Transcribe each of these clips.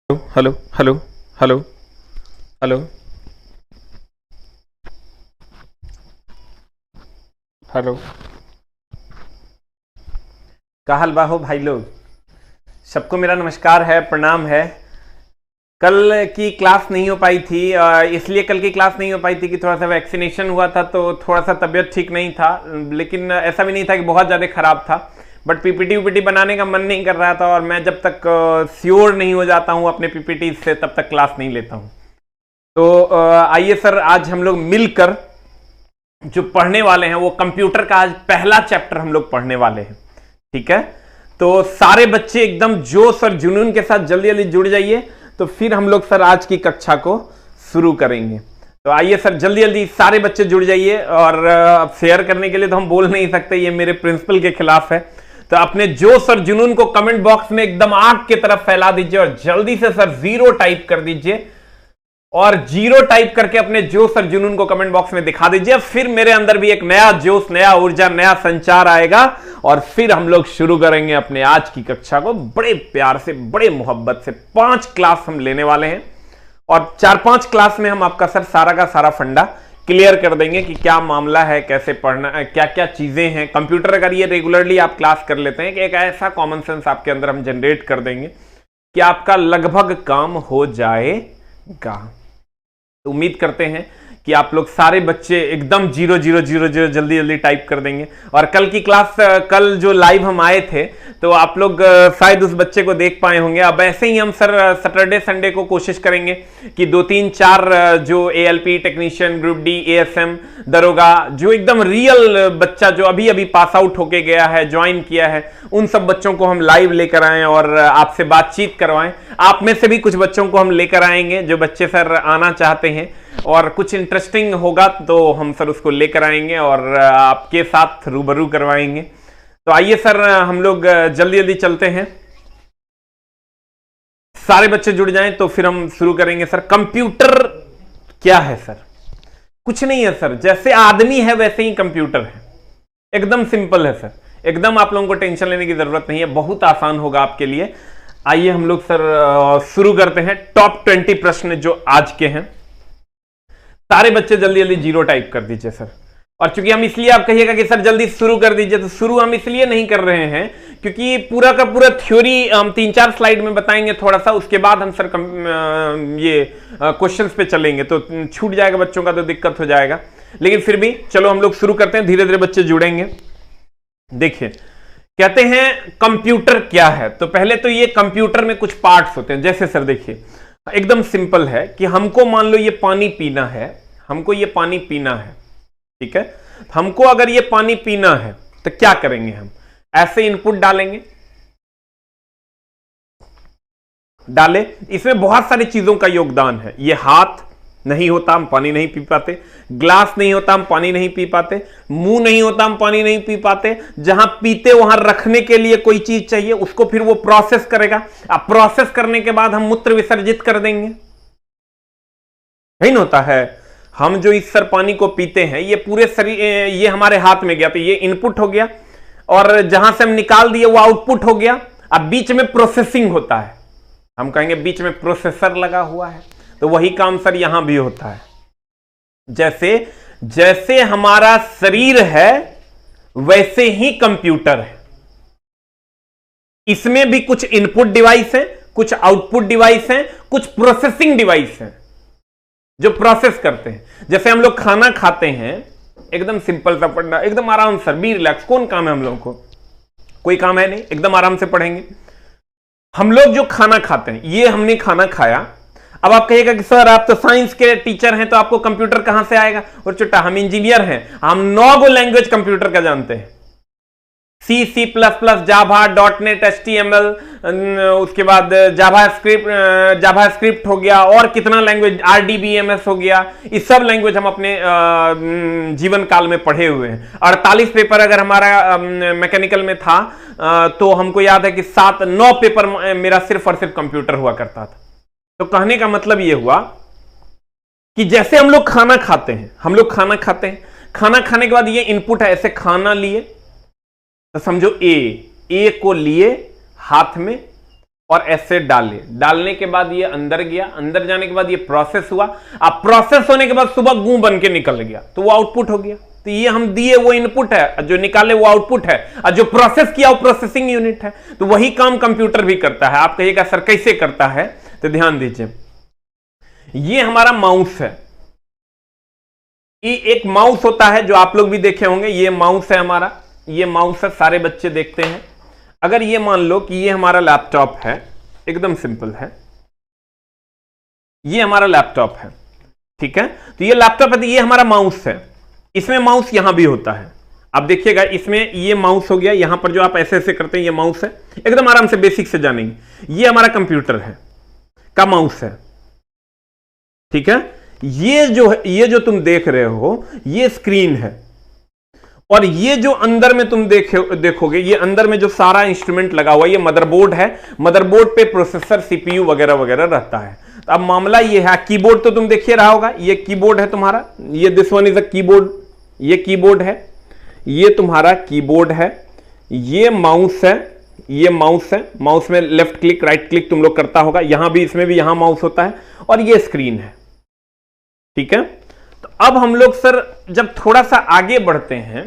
Hello hello hello hello hello. का हाल बा हो भाई लोग? सबको मेरा नमस्कार है, प्रणाम है। कल की क्लास नहीं हो पाई थी, इसलिए कल की क्लास नहीं हो पाई थी कि थोड़ा सा वैक्सीनेशन हुआ था तो थोड़ा सा तबीयत ठीक नहीं था। लेकिन ऐसा भी नहीं था कि बहुत ज़्यादा खराब था, बट पीपीटी उपीटी बनाने का मन नहीं कर रहा था और मैं जब तक श्योर नहीं हो जाता हूँ अपने पीपीटी से तब तक क्लास नहीं लेता हूँ। तो आइए सर, आज हम लोग मिलकर जो पढ़ने वाले हैं वो कंप्यूटर का आज पहला चैप्टर हम लोग पढ़ने वाले हैं। ठीक है, तो सारे बच्चे एकदम जोश और जुनून के साथ जल्दी जल्दी जुड़ जाइए, तो फिर हम लोग सर आज की कक्षा को शुरू करेंगे। तो आइए सर, जल्दी जल्दी सारे बच्चे जुड़ जाइए। और अब शेयर करने के लिए तो हम बोल नहीं सकते, ये मेरे प्रिंसिपल के खिलाफ है। तो अपने जोश और जुनून को कमेंट बॉक्स में एकदम आग की तरफ फैला दीजिए और जल्दी से सर 0 टाइप कर दीजिए और 0 टाइप करके अपने जोश और जुनून को कमेंट बॉक्स में दिखा दीजिए। फिर मेरे अंदर भी एक नया जोश, नया ऊर्जा, नया संचार आएगा और फिर हम लोग शुरू करेंगे अपने आज की कक्षा को बड़े प्यार से, बड़े मोहब्बत से। 5 क्लास हम लेने वाले हैं और 4-5 क्लास में हम आपका सर सारा का सारा फंडा क्लियर कर देंगे कि क्या मामला है, कैसे पढ़ना है, क्या क्या चीजें हैं। कंप्यूटर अगर ये रेगुलरली आप क्लास कर लेते हैं कि एक ऐसा कॉमन सेंस आपके अंदर हम जनरेट कर देंगे कि आपका लगभग काम हो जाएगा। तो उम्मीद करते हैं कि आप लोग सारे बच्चे एकदम 0-0-0-0 जल्दी जल्दी टाइप कर देंगे। और कल की क्लास, कल जो लाइव हम आए थे तो आप लोग शायद उस बच्चे को देख पाए होंगे। अब ऐसे ही हम सर सैटरडे संडे को कोशिश करेंगे कि 2-3-4 जो ALP technician, group D, ASM, दरोगा, जो एकदम रियल बच्चा जो अभी अभी पास आउट होके गया है, ज्वाइन किया है, उन सब बच्चों को हम लाइव लेकर आएं और आपसे बातचीत करवाएं। आप में से भी कुछ बच्चों को हम लेकर आएंगे जो बच्चे सर आना चाहते हैं और कुछ इंटरेस्टिंग होगा तो हम सर उसको लेकर आएंगे और आपके साथ रूबरू करवाएंगे। तो आइए सर, हम लोग जल्दी जल्दी चलते हैं। सारे बच्चे जुड़ जाएं तो फिर हम शुरू करेंगे। सर कंप्यूटर क्या है? सर कुछ नहीं है सर, जैसे आदमी है वैसे ही कंप्यूटर है। एकदम सिंपल है सर, एकदम आप लोगों को टेंशन लेने की जरूरत नहीं है, बहुत आसान होगा आपके लिए। आइए हम लोग सर शुरू करते हैं। टॉप 20 प्रश्न जो आज के हैं, सारे बच्चे जल्दी जल्दी 0 टाइप कर दीजिए सर। और चूंकि हम इसलिए, आप कहिएगा कि सर जल्दी शुरू कर दीजिए, तो शुरू हम इसलिए नहीं कर रहे हैं क्योंकि पूरा का पूरा थ्योरी हम 3-4 स्लाइड में बताएंगे थोड़ा सा, उसके बाद हम सर ये क्वेश्चंस पे चलेंगे तो छूट जाएगा बच्चों का, तो दिक्कत हो जाएगा। लेकिन फिर भी चलो हम लोग शुरू करते हैं, धीरे धीरे बच्चे जुड़ेंगे। देखिए, कहते हैं कंप्यूटर क्या है, तो पहले तो ये कंप्यूटर में कुछ पार्ट्स होते हैं। जैसे सर देखिए, एकदम सिंपल है कि हमको मान लो ये पानी पीना है, हमको ये पानी पीना है, ठीक है। हमको अगर ये पानी पीना है तो क्या करेंगे? हम ऐसे इनपुट डालेंगे, डाले, इसमें बहुत सारी चीजों का योगदान है। ये हाथ नहीं होता हम पानी नहीं पी पाते, ग्लास नहीं होता हम पानी नहीं पी पाते, मुंह नहीं होता हम पानी नहीं पी पाते। जहां पीते वहां रखने के लिए कोई चीज चाहिए, उसको फिर वो प्रोसेस करेगा। अब प्रोसेस करने के बाद हम मूत्र विसर्जित कर देंगे, नहीं होता है। हम जो इस सर पानी को पीते हैं, ये पूरे शरीर, ये हमारे हाथ में गया तो ये इनपुट हो गया और जहां से हम निकाल दिए वो आउटपुट हो गया। अब बीच में प्रोसेसिंग होता है, हम कहेंगे बीच में प्रोसेसर लगा हुआ है, तो वही काम सर यहां भी होता है। जैसे जैसे हमारा शरीर है वैसे ही कंप्यूटर है, इसमें भी कुछ इनपुट डिवाइस है, कुछ आउटपुट डिवाइस है, कुछ प्रोसेसिंग डिवाइस है जो प्रोसेस करते हैं। जैसे हम लोग खाना खाते हैं, एकदम सिंपल सा पढ़ना, एकदम आराम सर, बी रिलैक्स। कौन काम है हम लोगों को? कोई काम है नहीं, एकदम आराम से पढ़ेंगे। हम लोग जो खाना खाते हैं, ये हमने खाना खाया। अब आप कहिएगा कि सर आप तो साइंस के टीचर हैं तो आपको कंप्यूटर कहां से आएगा? और चुट्टा, हम इंजीनियर हैं, हम 9 लैंग्वेज कंप्यूटर का जानते हैं। सी, C++, जावा, .NET, HTML, उसके बाद जावा स्क्रिप्ट हो गया, और कितना लैंग्वेज, RDBMS हो गया। इस सब लैंग्वेज हम अपने जीवन काल में पढ़े हुए हैं। 48 पेपर अगर हमारा मैकेनिकल में था तो हमको याद है कि 7-9 पेपर मेरा सिर्फ और सिर्फ कंप्यूटर हुआ करता था। तो कहने का मतलब यह हुआ कि जैसे हम लोग खाना खाते हैं, हम लोग खाना खाते हैं, खाना खाने के बाद ये इनपुट है, ऐसे खाना लिए तो समझो ए को लिए हाथ में, और ऐसे डाले, डालने के बाद ये अंदर गया, अंदर जाने के बाद ये प्रोसेस हुआ, अब प्रोसेस होने के बाद सुबह गूं बन के निकल गया, तो वो आउटपुट हो गया। तो ये हम दिए वो इनपुट है, जो निकाले वो आउटपुट है, और जो प्रोसेस किया वो प्रोसेसिंग यूनिट है। तो वही काम कंप्यूटर भी करता है। आप कहिएगा सर कैसे करता है, तो ध्यान दीजिए, ये हमारा माउस है, ये एक माउस होता है जो आप लोग भी देखे होंगे, ये माउस है हमारा, ये माउस है, सारे बच्चे देखते हैं। अगर ये मान लो कि ये हमारा लैपटॉप है, एकदम सिंपल है, ये हमारा लैपटॉप है, ठीक है, तो ये लैपटॉप है, तो ये हमारा माउस है, इसमें माउस यहां भी होता है। आप देखिएगा इसमें ये माउस हो गया, यहां पर जो आप ऐसे ऐसे करते हैं ये माउस है, एकदम आराम से बेसिक से जानेंगे। ये हमारा कंप्यूटर है का माउस है, ठीक है। ये जो तुम देख रहे हो ये स्क्रीन है, और ये जो अंदर में तुम देखोगे, ये अंदर में जो सारा इंस्ट्रूमेंट लगा हुआ ये मदरबोर्ड है, मदरबोर्ड पे प्रोसेसर, सीपीयू वगैरह वगैरह रहता है। तो अब मामला ये है, कीबोर्ड तो तुम देखिए रहा होगा, ये कीबोर्ड है तुम्हारा, ये this one is a keyboard, ये कीबोर्ड है, ये तुम्हारा कीबोर्ड है, ये माउस है, ये माउस है, माउस में लेफ्ट क्लिक राइट क्लिक तुम लोग करता होगा, यहां भी, इसमें भी यहां माउस होता है, और ये स्क्रीन है, ठीक है। तो अब हम लोग सर जब थोड़ा सा आगे बढ़ते हैं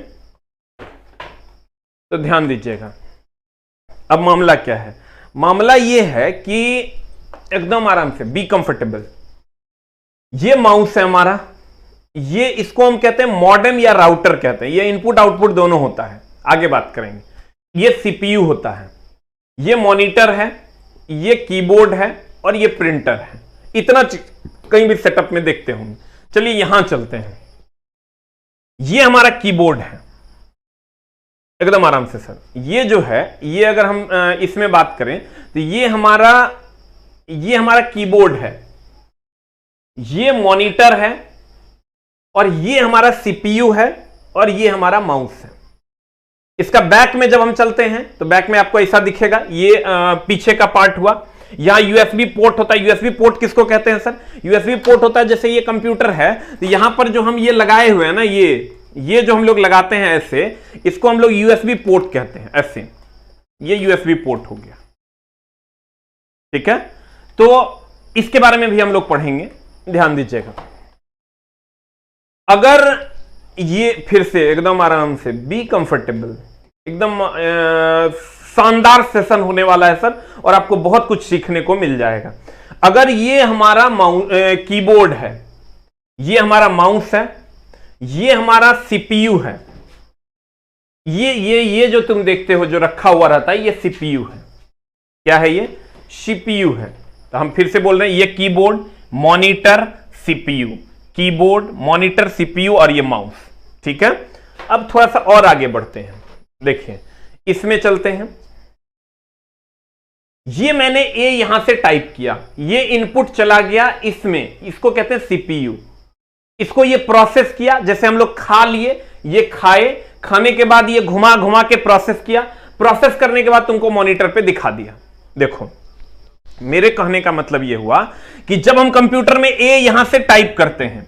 तो ध्यान दीजिएगा, अब मामला क्या है, मामला ये है कि एकदम आराम से बी कंफर्टेबल, ये माउस है हमारा, ये इसको हम कहते हैं मॉडेम या राउटर कहते हैं, ये इनपुट आउटपुट दोनों होता है, आगे बात करेंगे। ये सीपीयू होता है, ये मॉनिटर है, ये कीबोर्ड है, और ये प्रिंटर है। इतना कहीं भी सेटअप में देखते होंगे। चलिए यहां चलते हैं, ये हमारा कीबोर्ड है, एकदम आराम से सर, ये जो है, ये अगर हम इसमें बात करें तो ये हमारा कीबोर्ड है, ये मॉनिटर है, और ये हमारा सीपीयू है, और ये हमारा माउस है। इसका बैक में जब हम चलते हैं तो बैक में आपको ऐसा दिखेगा, ये पीछे का पार्ट हुआ, यहां यूएसबी पोर्ट होता है। यूएसबी पोर्ट किसको कहते हैं सर, यूएसबी पोर्ट होता है, जैसे ये कंप्यूटर है तो यहां पर जो हम ये लगाए हुए हैं ना, ये जो हम लोग लगाते हैं ऐसे, इसको हम लोग यूएसबी पोर्ट कहते हैं, ऐसे, ये यूएसबी पोर्ट हो गया, ठीक है। तो इसके बारे में भी हम लोग पढ़ेंगे, ध्यान दीजिएगा। अगर ये फिर से एकदम आराम से बी कंफर्टेबल, एकदम शानदार सेशन होने वाला है सर, और आपको बहुत कुछ सीखने को मिल जाएगा। अगर ये हमारा कीबोर्ड है, ये हमारा माउस है, ये हमारा सीपीयू है, ये जो तुम देखते हो जो रखा हुआ रहता है, ये सीपीयू है। क्या है ये, सीपीयू है। तो हम फिर से बोल रहे हैं, ये keyboard, monitor, CPU, keyboard, monitor, CPU, और ये माउस, ठीक है। अब थोड़ा सा और आगे बढ़ते हैं, देखिए इसमें चलते हैं। ये मैंने ए यहां से टाइप किया, ये इनपुट चला गया इसमें, इसको कहते हैं सीपीयू। इसको ये प्रोसेस किया, जैसे हम लोग खा लिए, ये खाए, खाने के बाद ये घुमा घुमा के प्रोसेस किया, प्रोसेस करने के बाद तुमको मॉनिटर पे दिखा दिया। देखो मेरे कहने का मतलब ये हुआ कि जब हम कंप्यूटर में ए यहां से टाइप करते हैं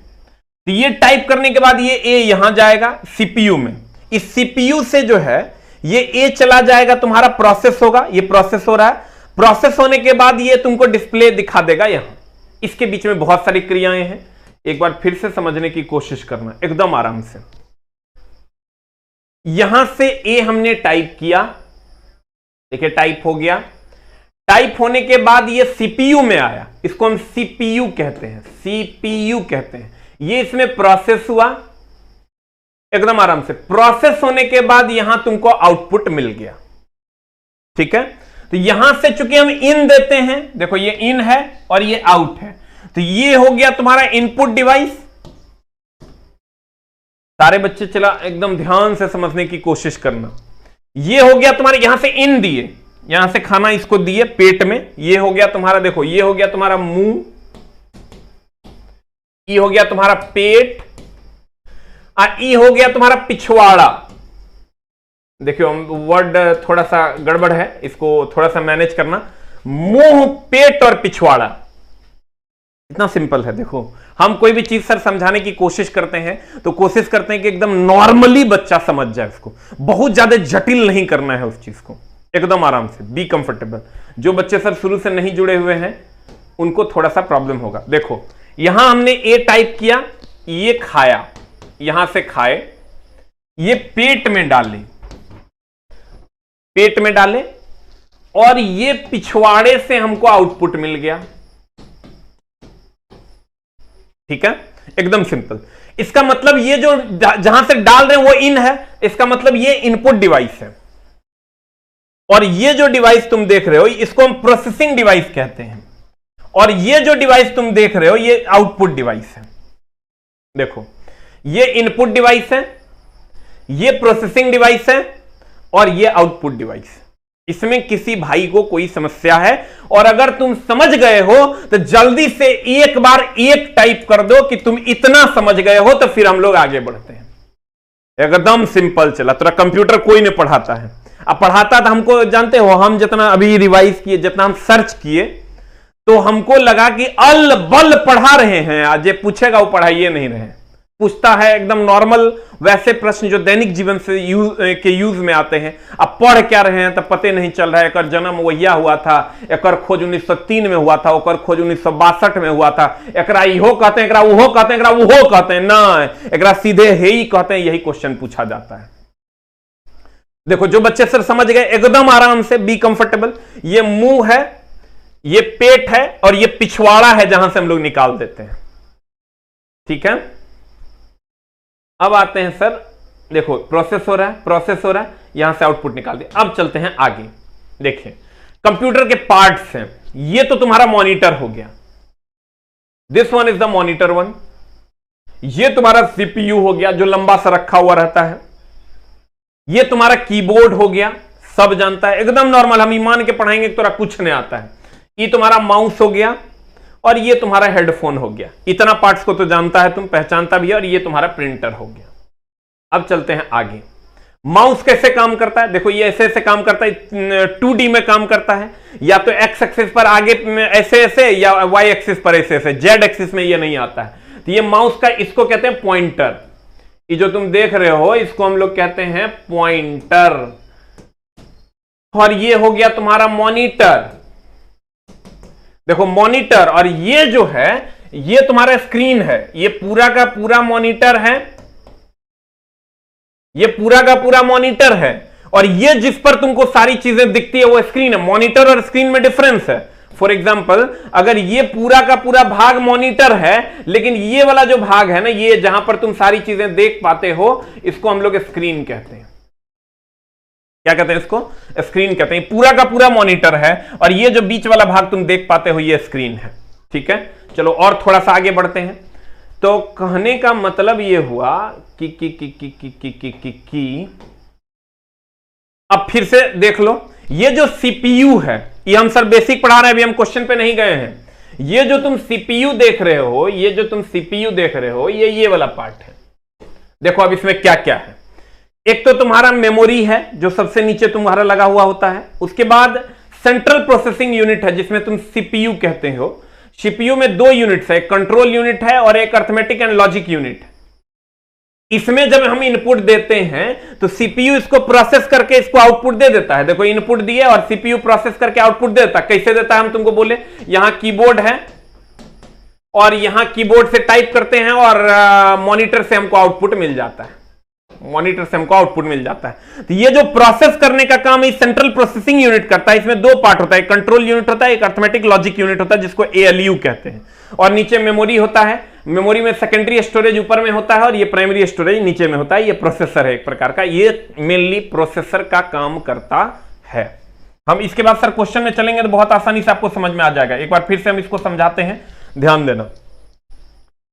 तो ये टाइप करने के बाद ये ए यहां जाएगा सीपीयू में, इस सीपीयू से जो है ये ए चला जाएगा, तुम्हारा प्रोसेस होगा, ये प्रोसेस हो रहा है, प्रोसेस होने के बाद ये तुमको डिस्प्ले दिखा देगा यहां। इसके बीच में बहुत सारी क्रियाएं हैं, एक बार फिर से समझने की कोशिश करना एकदम आराम से। यहां से ए हमने टाइप किया, देखिए टाइप हो गया, टाइप होने के बाद ये सीपीयू में आया, इसको हम सीपीयू कहते हैं, सीपीयू कहते हैं। ये इसमें प्रोसेस हुआ, एकदम आराम से प्रोसेस होने के बाद यहां तुमको आउटपुट मिल गया, ठीक है। तो यहां से चूंकि हम इन देते हैं, देखो ये इन है और ये आउट है, तो ये हो गया तुम्हारा इनपुट डिवाइस। सारे बच्चे चला एकदम ध्यान से समझने की कोशिश करना। ये हो गया तुम्हारे, यहां से इन दिए, यहां से खाना इसको दिए पेट में, ये हो गया तुम्हारा, देखो ये हो गया तुम्हारा मुंह, ये हो गया तुम्हारा पेट, ई हो गया तुम्हारा पिछवाड़ा। देखियो वर्ड थोड़ा सा गड़बड़ है, इसको थोड़ा सा मैनेज करना। मुंह, पेट और पिछवाड़ा, इतना सिंपल है। देखो हम कोई भी चीज सर समझाने की कोशिश करते हैं तो कोशिश करते हैं कि एकदम नॉर्मली बच्चा समझ जाए, उसको बहुत ज्यादा जटिल नहीं करना है उस चीज को, एकदम आराम से, बी कंफर्टेबल। जो बच्चे सर शुरू से नहीं जुड़े हुए हैं उनको थोड़ा सा प्रॉब्लम होगा। देखो यहां हमने ए टाइप किया, ये खाया, यहां से खाए, ये पेट में डाले, पेट में डाले, और ये पिछवाड़े से हमको आउटपुट मिल गया। ठीक है, एकदम सिंपल। इसका मतलब ये जो जहां से डाल रहे हैं वो इन है, इसका मतलब ये इनपुट डिवाइस है, और ये जो डिवाइस तुम देख रहे हो इसको हम प्रोसेसिंग डिवाइस कहते हैं, और ये जो डिवाइस तुम देख रहे हो ये आउटपुट डिवाइस है। देखो ये इनपुट डिवाइस है, ये प्रोसेसिंग डिवाइस है, और ये आउटपुट डिवाइस। इसमें किसी भाई को कोई समस्या है? और अगर तुम समझ गए हो तो जल्दी से एक बार एक टाइप कर दो कि तुम इतना समझ गए हो, तो फिर हम लोग आगे बढ़ते हैं। एकदम सिंपल चला। तेरा कंप्यूटर कोई नहीं पढ़ाता है, अब पढ़ाता था हमको, जानते हो हम जितना अभी रिवाइज किए, जितना हम सर्च किए, तो हमको लगा कि अल बल पढ़ा रहे हैं। आज ये पूछेगा वो पढ़ाइए नहीं रहे, पूछता है एकदम नॉर्मल वैसे प्रश्न जो दैनिक जीवन से यूज में आते हैं। अब पढ़ क्या रहे हैं तो पते नहीं चल रहा है। एकर जन्म वहिया हुआ था, एकर खोज 1903 में हुआ था, ओकर खोज 1962 में हुआ था, एकरा इहो कहते हैं, एकरा उहो कहते हैं, एकरा उहो कहते हैं, ना एकरा सीधे हे ही कहते हैं। यही क्वेश्चन पूछा जाता है। देखो जो बच्चे सर समझ गए, एकदम आराम से बी कंफर्टेबल। ये मुंह है, ये पेट है, और ये पिछवाड़ा है जहां से हम लोग निकाल देते हैं। ठीक है, अब आते हैं सर, देखो प्रोसेस हो रहा है, प्रोसेस हो रहा है, यहां से आउटपुट निकाल दे। अब चलते हैं आगे। देखिए कंप्यूटर के पार्ट्स हैं। ये तो तुम्हारा मॉनिटर हो गया, this one is the monitor one. ये तुम्हारा सीपीयू हो गया जो लंबा सा रखा हुआ रहता है। ये तुम्हारा कीबोर्ड हो गया, सब जानता है, एकदम नॉर्मल। हम ईमान के पढ़ाएंगे तो कुछ नहीं आता है। ये तुम्हारा माउस हो गया, और ये तुम्हारा हेडफोन हो गया। इतना पार्ट्स को तो जानता है तुम, पहचानता भी है। और ये तुम्हारा प्रिंटर हो गया। अब चलते हैं आगे। माउस कैसे काम करता है? देखो ये ऐसे ऐसे काम करता है, 2D में काम करता है, या तो एक्स एक्सिस पर आगे ऐसे ऐसे, या वाई एक्सिस पर ऐसे ऐसे। जेड एक्सिस में ये नहीं आता है। तो ये माउस का, इसको कहते हैं पॉइंटर। ये जो तुम देख रहे हो इसको हम लोग कहते हैं पॉइंटर। और ये हो गया तुम्हारा मॉनिटर। देखो मॉनिटर, और ये जो है ये तुम्हारा स्क्रीन है। ये पूरा का पूरा मॉनिटर है, ये पूरा का पूरा मॉनिटर है। और ये जिस पर तुमको सारी चीजें दिखती है वो स्क्रीन है। मॉनिटर और स्क्रीन में डिफरेंस है। फॉर एग्जाम्पल, अगर ये पूरा का पूरा भाग मॉनिटर है, लेकिन ये वाला जो भाग है ना, ये जहां पर तुम सारी चीजें देख पाते हो, इसको हम लोग स्क्रीन कहते हैं। क्या कहते हैं इसको? स्क्रीन कहते हैं। पूरा का पूरा मॉनिटर है, और ये जो बीच वाला भाग तुम देख पाते हो ये स्क्रीन है। ठीक है, चलो और थोड़ा सा आगे बढ़ते हैं। तो कहने का मतलब ये हुआ कि अब फिर से देख लो, ये जो सीपीयू है, ये हम सर बेसिक पढ़ा रहे हैं, अभी हम क्वेश्चन पे नहीं गए हैं। ये जो तुम सीपीयू देख रहे हो, ये जो तुम सीपीयू देख रहे हो, ये वाला पार्ट है। देखो अब इसमें क्या क्या है। एक तो तुम्हारा मेमोरी है जो सबसे नीचे तुम्हारा लगा हुआ होता है। उसके बाद सेंट्रल प्रोसेसिंग यूनिट है जिसमें तुम सीपीयू कहते हो। सीपीयू में दो यूनिट्स है, एक कंट्रोल यूनिट है और एक अर्थमेटिक एंड लॉजिक यूनिट। इसमें जब हम इनपुट देते हैं तो सीपीयू इसको प्रोसेस करके इसको आउटपुट दे देता है। देखो इनपुट दिए और सीपीयू प्रोसेस करके आउटपुट देता है। कैसे देता है हम तुमको बोले, यहां कीबोर्ड है और यहां कीबोर्ड से टाइप करते हैं और मॉनिटर से हमको आउटपुट मिल जाता है। मॉनिटर से हमको आउटपुट मिल जाता है। तो ये जो प्रोसेस करने का काम इस सेंट्रल प्रोसेसिंग यूनिट करता है। इसमें दो पार्ट होता है, एक कंट्रोल यूनिट होता है, एक अर्थमेटिक लॉजिक यूनिट होता है जिसको एएलयू कहते हैं। और नीचे मेमोरी होता है। मेमोरी में सेकेंडरी स्टोरेज ऊपर में होता है और ये प्राइमरी स्टोरेज नीचे में होता है। ये प्रोसेसर है एक प्रकार का, ये मेनली प्रोसेसर का काम करता है। हम इसके बाद सर क्वेश्चन में चलेंगे तो बहुत आसानी से आपको समझ में आ जाएगा। एक बार फिर से हम इसको समझाते हैं, ध्यान देना।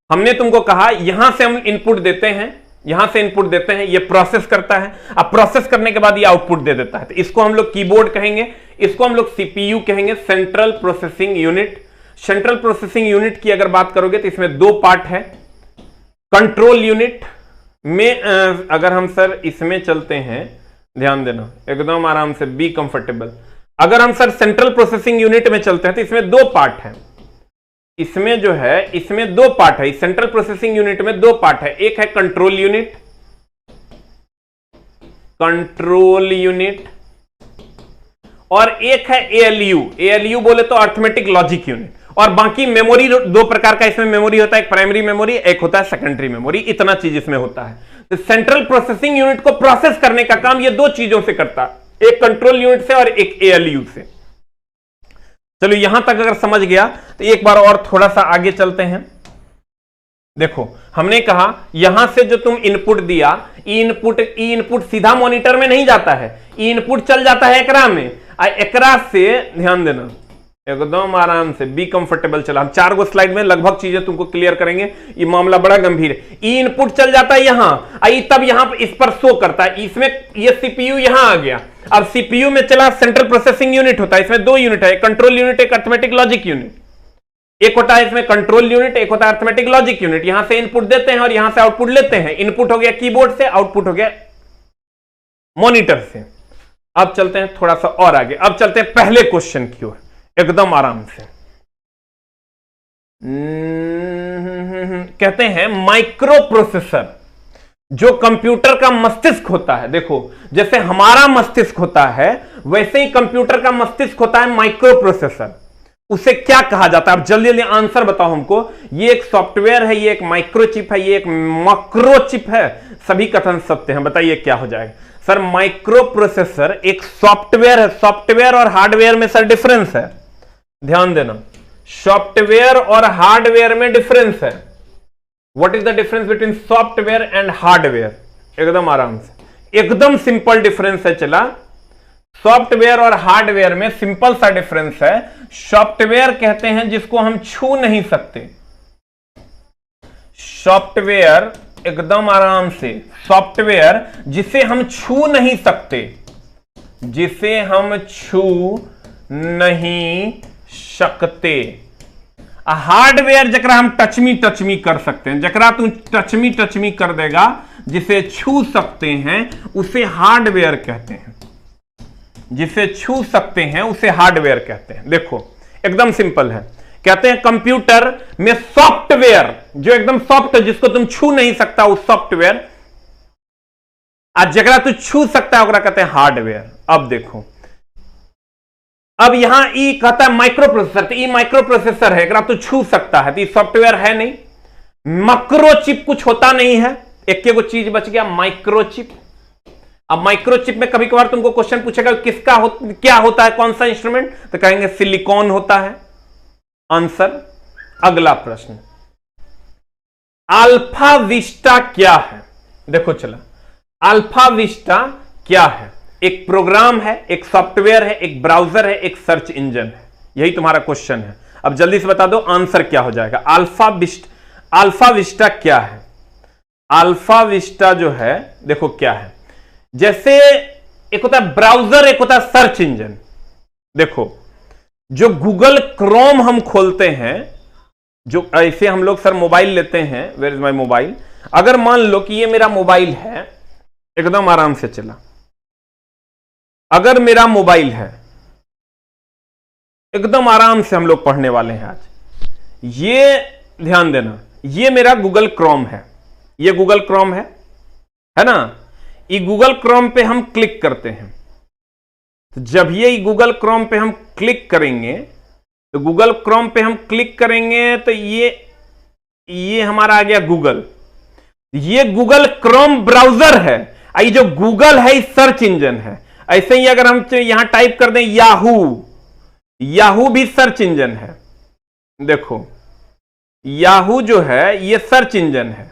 हमने तुमको कहा यहां से हम इनपुट देते हैं, यहां से इनपुट देते हैं, ये प्रोसेस करता है। अब प्रोसेस करने के बाद ये आउटपुट दे देता है। तो इसको हम लोग कीबोर्ड कहेंगे, इसको हम लोग सीपीयू कहेंगे, central processing unit. Central processing unit की अगर बात करोगे तो इसमें दो पार्ट है। कंट्रोल यूनिट में अगर हम सर इसमें चलते हैं, ध्यान देना एकदम आराम से, बी कंफर्टेबल। अगर हम सर सेंट्रल प्रोसेसिंग यूनिट में चलते हैं तो इसमें दो पार्ट है। इसमें जो है इसमें दो पार्ट है। सेंट्रल प्रोसेसिंग यूनिट में दो पार्ट है, एक है कंट्रोल यूनिट, कंट्रोल यूनिट, और एक है ALU। ALU बोले तो अर्थमेटिक लॉजिक यूनिट। और बाकी मेमोरी दो प्रकार का इसमें मेमोरी होता है, एक प्राइमरी मेमोरी, एक होता है सेकेंडरी मेमोरी। इतना चीज इसमें होता है। तो सेंट्रल प्रोसेसिंग यूनिट को प्रोसेस करने का काम ये दो चीजों से करता है, एक कंट्रोल यूनिट से और एक ALU से। चलो यहां तक अगर समझ गया तो एक बार और थोड़ा सा आगे चलते हैं। देखो हमने कहा यहां से जो तुम इनपुट दिया, ई इनपुट सीधा मॉनिटर में नहीं जाता है, ई इनपुट चल जाता है एकरा में। एकरा से ध्यान देना एकदम आराम से, बी कंफर्टेबल। चला हम 4 गो स्लाइड में लगभग चीजें तुमको क्लियर करेंगे, ये मामला बड़ा गंभीर है। ई इनपुट चल जाता है यहां, तब यहां इस पर शो करता है, इसमें ये सीपीयू यहां आ गया। अब सीपीयू में चला सेंट्रल प्रोसेसिंग यूनिट होता है, इसमें 2 यूनिट है, कंट्रोल यूनिट, एक अर्थमेटिक लॉजिक यूनिट। एक होता है इसमें कंट्रोल यूनिट, एक होता है अर्थमेटिक लॉजिक यूनिट। यहां से इनपुट देते हैं और यहां से आउटपुट लेते हैं। इनपुट हो गया कीबोर्ड से, आउटपुट हो गया मॉनिटर से। अब चलते हैं थोड़ा सा और आगे, अब चलते हैं पहले क्वेश्चन की ओर एकदम आराम से। कहते हैं माइक्रो प्रोसेसर, जो कंप्यूटर का मस्तिष्क होता है। देखो जैसे हमारा मस्तिष्क होता है वैसे ही कंप्यूटर का मस्तिष्क होता है माइक्रो प्रोसेसर। उसे क्या कहा जाता है? आप जल्दी जल्दी आंसर बताओ हमको। ये एक सॉफ्टवेयर है, ये एक माइक्रोचिप है, ये एक मैक्रोचिप है, सभी कथन सत्य हैं। बताइए क्या हो जाएगा? सर माइक्रो प्रोसेसर एक सॉफ्टवेयर है। सॉफ्टवेयर और हार्डवेयर में सर डिफरेंस है, ध्यान देना। सॉफ्टवेयर और हार्डवेयर में डिफरेंस है। What is the difference between software and hardware? एकदम आराम से, एकदम सिंपल डिफरेंस है। चला सॉफ्टवेयर और हार्डवेयर में सिंपल सा डिफरेंस है। सॉफ्टवेयर कहते हैं जिसको हम छू नहीं सकते। सॉफ्टवेयर एकदम आराम से, सॉफ्टवेयर जिसे हम छू नहीं सकते, जिसे हम छू नहीं सकते। हार्डवेयर जकरा हम टचमी कर सकते हैं, जकरा तू टचमी कर देगा, जिसे छू सकते हैं उसे हार्डवेयर कहते हैं। जिसे छू सकते हैं उसे हार्डवेयर कहते हैं। देखो एकदम सिंपल है। कहते हैं कंप्यूटर में सॉफ्टवेयर जो एकदम सॉफ्ट है, जिसको तुम छू नहीं सकता, उस सॉफ्टवेयर, आज जगह तू छू सकता है ओकरा कहते हैं हार्डवेयर। अब देखो, अब यहां ई कहता है माइक्रो प्रोसेसर, तो ई माइक्रो प्रोसेसर है, एकरा तू छू सकता है, तो ये सॉफ्टवेयर है नहीं। मैक्रोचिप कुछ होता नहीं है, एक को चीज बच गया माइक्रोचिप। अब माइक्रोचिप में कभी कभार तुमको क्वेश्चन पूछेगा किसका क्या होता है, कौन सा इंस्ट्रूमेंट, तो कहेंगे सिलिकॉन होता है। आंसर अगला प्रश्न, अल्फा विस्टा क्या है? देखो चला, अल्फा विस्टा क्या है? एक प्रोग्राम है, एक सॉफ्टवेयर है, एक ब्राउजर है, एक सर्च इंजन है। यही तुम्हारा क्वेश्चन है। अब जल्दी से बता दो आंसर क्या हो जाएगा। अल्फा विस्टा क्या है? अल्फा विस्टा जो है देखो क्या है, जैसे एक होता है ब्राउजर, एक होता है सर्च इंजन। देखो जो गूगल क्रोम हम खोलते हैं, जो ऐसे हम लोग सर मोबाइल लेते हैं, वेयर इज माई मोबाइल। अगर मान लो कि ये मेरा मोबाइल है, एकदम आराम से चला, अगर मेरा मोबाइल है, एकदम आराम से हम लोग पढ़ने वाले हैं आज। ये ध्यान देना, ये मेरा गूगल क्रोम है, ये गूगल क्रोम है ना। ये गूगल क्रोम पे हम क्लिक करते हैं, तो जब ये गूगल क्रोम पे हम क्लिक करेंगे, तो गूगल क्रोम पे हम क्लिक करेंगे तो ये हमारा आ गया गूगल। ये गूगल क्रोम ब्राउजर है, ये जो गूगल है सर्च इंजन है। ऐसे ही अगर हम यहां टाइप कर दें याहू, याहू भी सर्च इंजन है। देखो याहू जो है ये सर्च इंजन है।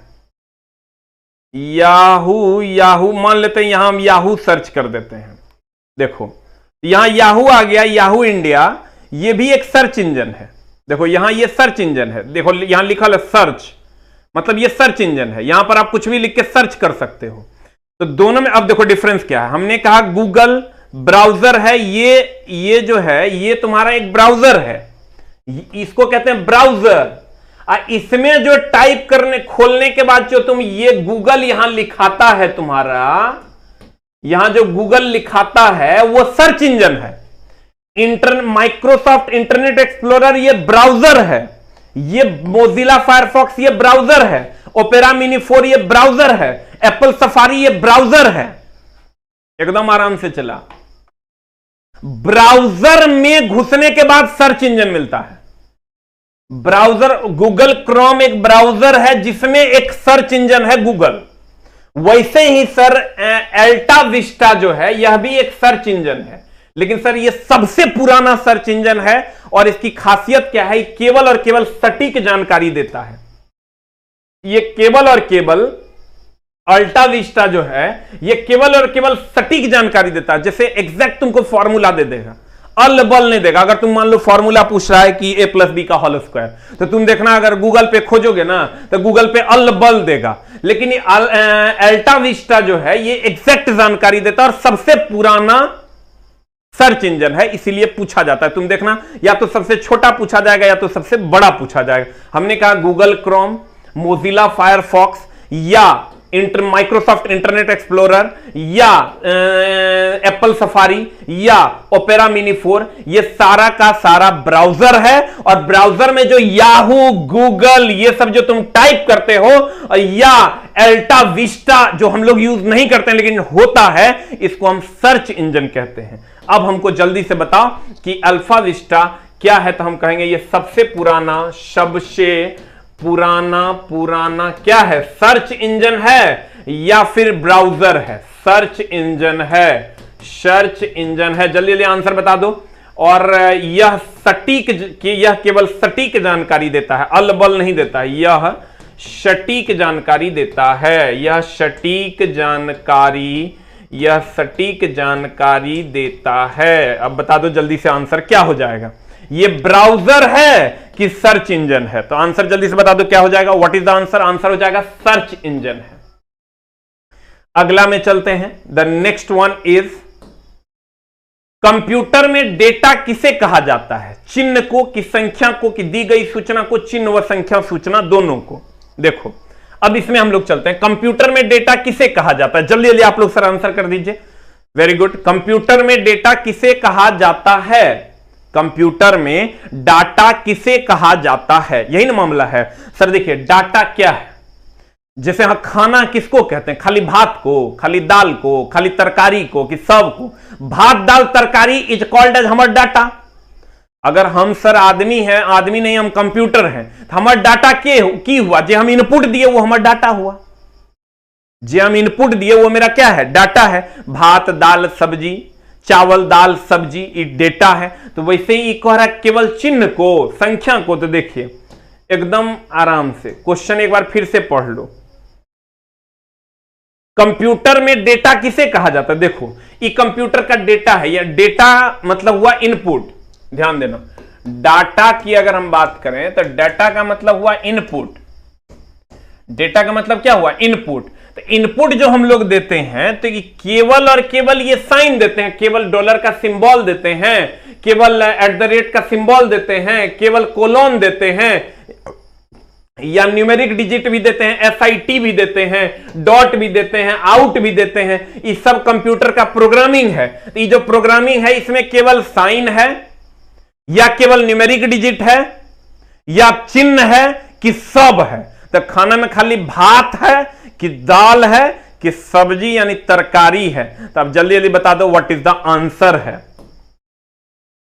याहू मान लेते हैं, यहां हम याहू सर्च कर देते हैं। देखो यहां याहू आ गया, याहू इंडिया, ये भी एक सर्च इंजन है। देखो यहां ये सर्च इंजन है, देखो यहां लिखा है सर्च, मतलब ये सर्च इंजन है। यहां पर आप कुछ भी लिख के सर्च कर सकते हो। तो दोनों में अब देखो डिफरेंस क्या है। हमने कहा गूगल ब्राउजर है, ये जो है ये तुम्हारा एक ब्राउजर है, इसको कहते हैं ब्राउजर। इसमें जो टाइप करने खोलने के बाद जो तुम ये गूगल यहां लिखाता है, तुम्हारा यहां जो गूगल लिखाता है वो सर्च इंजन है। माइक्रोसॉफ्ट इंटरनेट एक्सप्लोरर ये ब्राउजर है, ये मोजिला फायरफॉक्स ये ब्राउजर है, ओपेरा मिनी 4 ये ब्राउजर है, एप्पल सफारी ये ब्राउजर है। एकदम आराम से चला। ब्राउजर में घुसने के बाद सर्च इंजन मिलता है। ब्राउजर, गूगल क्रोम एक ब्राउजर है जिसमें एक सर्च इंजन है गूगल। वैसे ही सर अल्टा विस्टा जो है यह भी एक सर्च इंजन है, लेकिन सर यह सबसे पुराना सर्च इंजन है। और इसकी खासियत क्या है, केवल और केवल सटीक जानकारी देता है। यह केवल और केवल अल्टा विस्टा जो है यह केवल और केवल सटीक जानकारी देता है। जैसे एग्जैक्ट तुमको फॉर्मूला दे देगा, अल बल नहीं देगा। अगर तुम मान लो फॉर्मूला पूछ रहा है कि a + b का होल स्क्वायर, तो तुम देखना अगर गूगल पे खोजोगे ना तो गूगल पे अल बल देगा। लेकिन ये अल्टा विस्टा जो है ये एग्जैक्ट जानकारी देता है और सबसे पुराना सर्च इंजन है, इसीलिए पूछा जाता है। तुम देखना या तो सबसे छोटा पूछा जाएगा या तो सबसे बड़ा पूछा जाएगा। हमने कहा गूगल क्रोम, मोजिला फायरफॉक्स या माइक्रोसॉफ्ट इंटरनेट एक्सप्लोरर या एप्पल सफारी या ओपेरा मिनी 4, ये सारा का सारा ब्राउजर है। और ब्राउजर में जो याहू, गूगल, ये सब जो तुम टाइप करते हो, या अल्टा विस्टा जो हम लोग यूज नहीं करते हैं लेकिन होता है, इसको हम सर्च इंजन कहते हैं। अब हमको जल्दी से बताओ कि अल्फा विस्टा क्या है, तो हम कहेंगे ये सबसे पुराना, सबसे पुराना क्या है, सर्च इंजन है या फिर ब्राउजर है? सर्च इंजन है, सर्च इंजन है। जल्दी जल्दी आंसर बता दो। और यह सटीक, यह केवल सटीक जानकारी देता है, अल बल नहीं देता है। यह सटीक जानकारी देता है, यह सटीक जानकारी देता है। अब बता दो जल्दी से आंसर क्या हो जाएगा। ये ब्राउजर है कि सर्च इंजन है? तो आंसर जल्दी से बता दो क्या हो जाएगा। What is the answer? Answer हो जाएगा सर्च इंजन है। अगला में चलते हैं। The next one is, computer में डेटा किसे कहा जाता है? चिन्ह को कि संख्या को कि दी गई सूचना को? चिन्ह व संख्या सूचना दोनों को। देखो अब इसमें हम लोग चलते हैं, कंप्यूटर में डेटा किसे कहा जाता है? जल्दी जल्दी आप लोग सर आंसर कर दीजिए। Very good. कंप्यूटर में डेटा किसे कहा जाता है? कंप्यूटर में डाटा किसे कहा जाता है, यही ना मामला है सर। देखिए डाटा क्या है, जैसे हम खाना किसको कहते हैं? खाली भात को, खाली दाल को, खाली तरकारी को, कि सब को? भात दाल तरकारी इज कॉल्ड एज हमर डाटा। अगर हम सर आदमी हैं, आदमी नहीं हम कंप्यूटर हैं, तो हमारा डाटा की हुआ? जो हम इनपुट दिए वो हमारा डाटा हुआ। जो हम इनपुट दिए वो मेरा क्या है? डाटा है। भात दाल सब्जी, चावल दाल सब्जी, ये डेटा है। तो वैसे ही कह रहा है केवल चिन्ह को, संख्या को। तो देखिए एकदम आराम से क्वेश्चन एक बार फिर से पढ़ लो। कंप्यूटर में डेटा किसे कहा जाता है? देखो ये कंप्यूटर का डेटा है, या डेटा मतलब हुआ इनपुट। ध्यान देना, डाटा की अगर हम बात करें तो डाटा का मतलब हुआ इनपुट। डेटा का मतलब क्या हुआ? इनपुट। तो इनपुट जो हम लोग देते हैं तो ये केवल और केवल ये साइन देते हैं, केवल डॉलर का सिंबल देते हैं, केवल @ का सिंबल देते हैं, केवल कोलोन देते हैं, या न्यूमेरिक डिजिट भी देते हैं, SIT भी देते हैं, डॉट भी देते हैं, आउट भी देते हैं। ये सब कंप्यूटर का प्रोग्रामिंग है। तो ये जो प्रोग्रामिंग है इसमें केवल साइन है, या केवल न्यूमेरिक डिजिट है, या चिन्ह है, कि सब है? तो खाना में खाली भात है कि दाल है कि सब्जी यानी तरकारी है? तो अब जल्दी जल्दी बता दो व्हाट इज द आंसर है।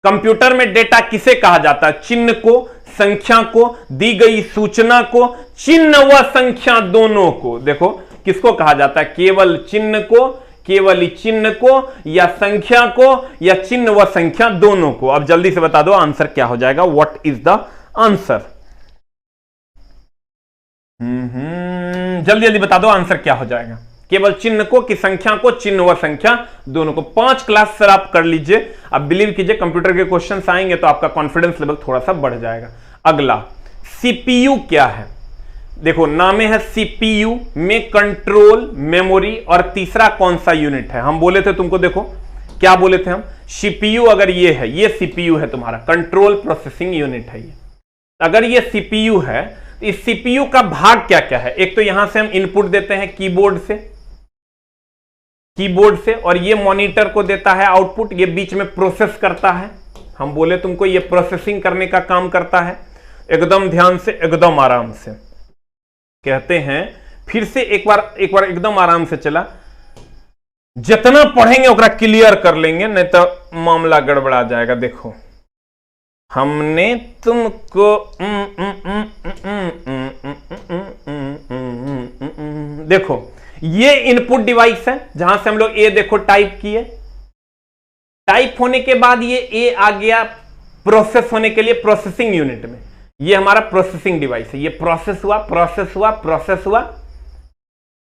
कंप्यूटर में डेटा किसे कहा जाता है? चिन्ह को, संख्या को, दी गई सूचना को, चिन्ह व संख्या दोनों को। देखो किसको कहा जाता है? केवल चिन्ह को, केवल चिन्ह को, या संख्या को, या चिन्ह व संख्या दोनों को। अब जल्दी से बता दो आंसर क्या हो जाएगा। What is the answer? जल्दी जल्दी बता दो आंसर क्या हो जाएगा। केवल चिन्ह को कि संख्या को? चिन्ह व संख्या दोनों को। 5 क्लास सर आप कर लीजिए। आप बिलीव कीजिए कंप्यूटर के क्वेश्चंस आएंगे तो आपका कॉन्फिडेंस लेवल थोड़ा सा बढ़ जाएगा। अगला, सीपीयू क्या है? देखो नाम है सीपीयू में कंट्रोल, मेमोरी, और तीसरा कौन सा यूनिट है? हम बोले थे तुमको, देखो क्या बोले थे हम? सीपीयू अगर ये है, ये सीपीयू है तुम्हारा, कंट्रोल प्रोसेसिंग यूनिट है ये। अगर ये सीपीयू है, इस सीपीयू का भाग क्या क्या है? एक तो यहां से हम इनपुट देते हैं कीबोर्ड से, और ये मॉनिटर को देता है आउटपुट, ये बीच में प्रोसेस करता है। हम बोले तुमको ये प्रोसेसिंग करने का काम करता है। एकदम ध्यान से, एकदम आराम से कहते हैं, फिर से एक बार एकदम आराम से चला। जितना पढ़ेंगे उतना क्लियर कर लेंगे, नहीं तो मामला गड़बड़ा जाएगा। देखो हमने तुमको देखो ये इनपुट डिवाइस है जहां से हम लोग ए देखो टाइप किए, टाइप होने के बाद ये ए आ गया प्रोसेस होने के लिए प्रोसेसिंग यूनिट में। ये हमारा प्रोसेसिंग डिवाइस है, ये प्रोसेस हुआ प्रोसेस हुआ प्रोसेस हुआ,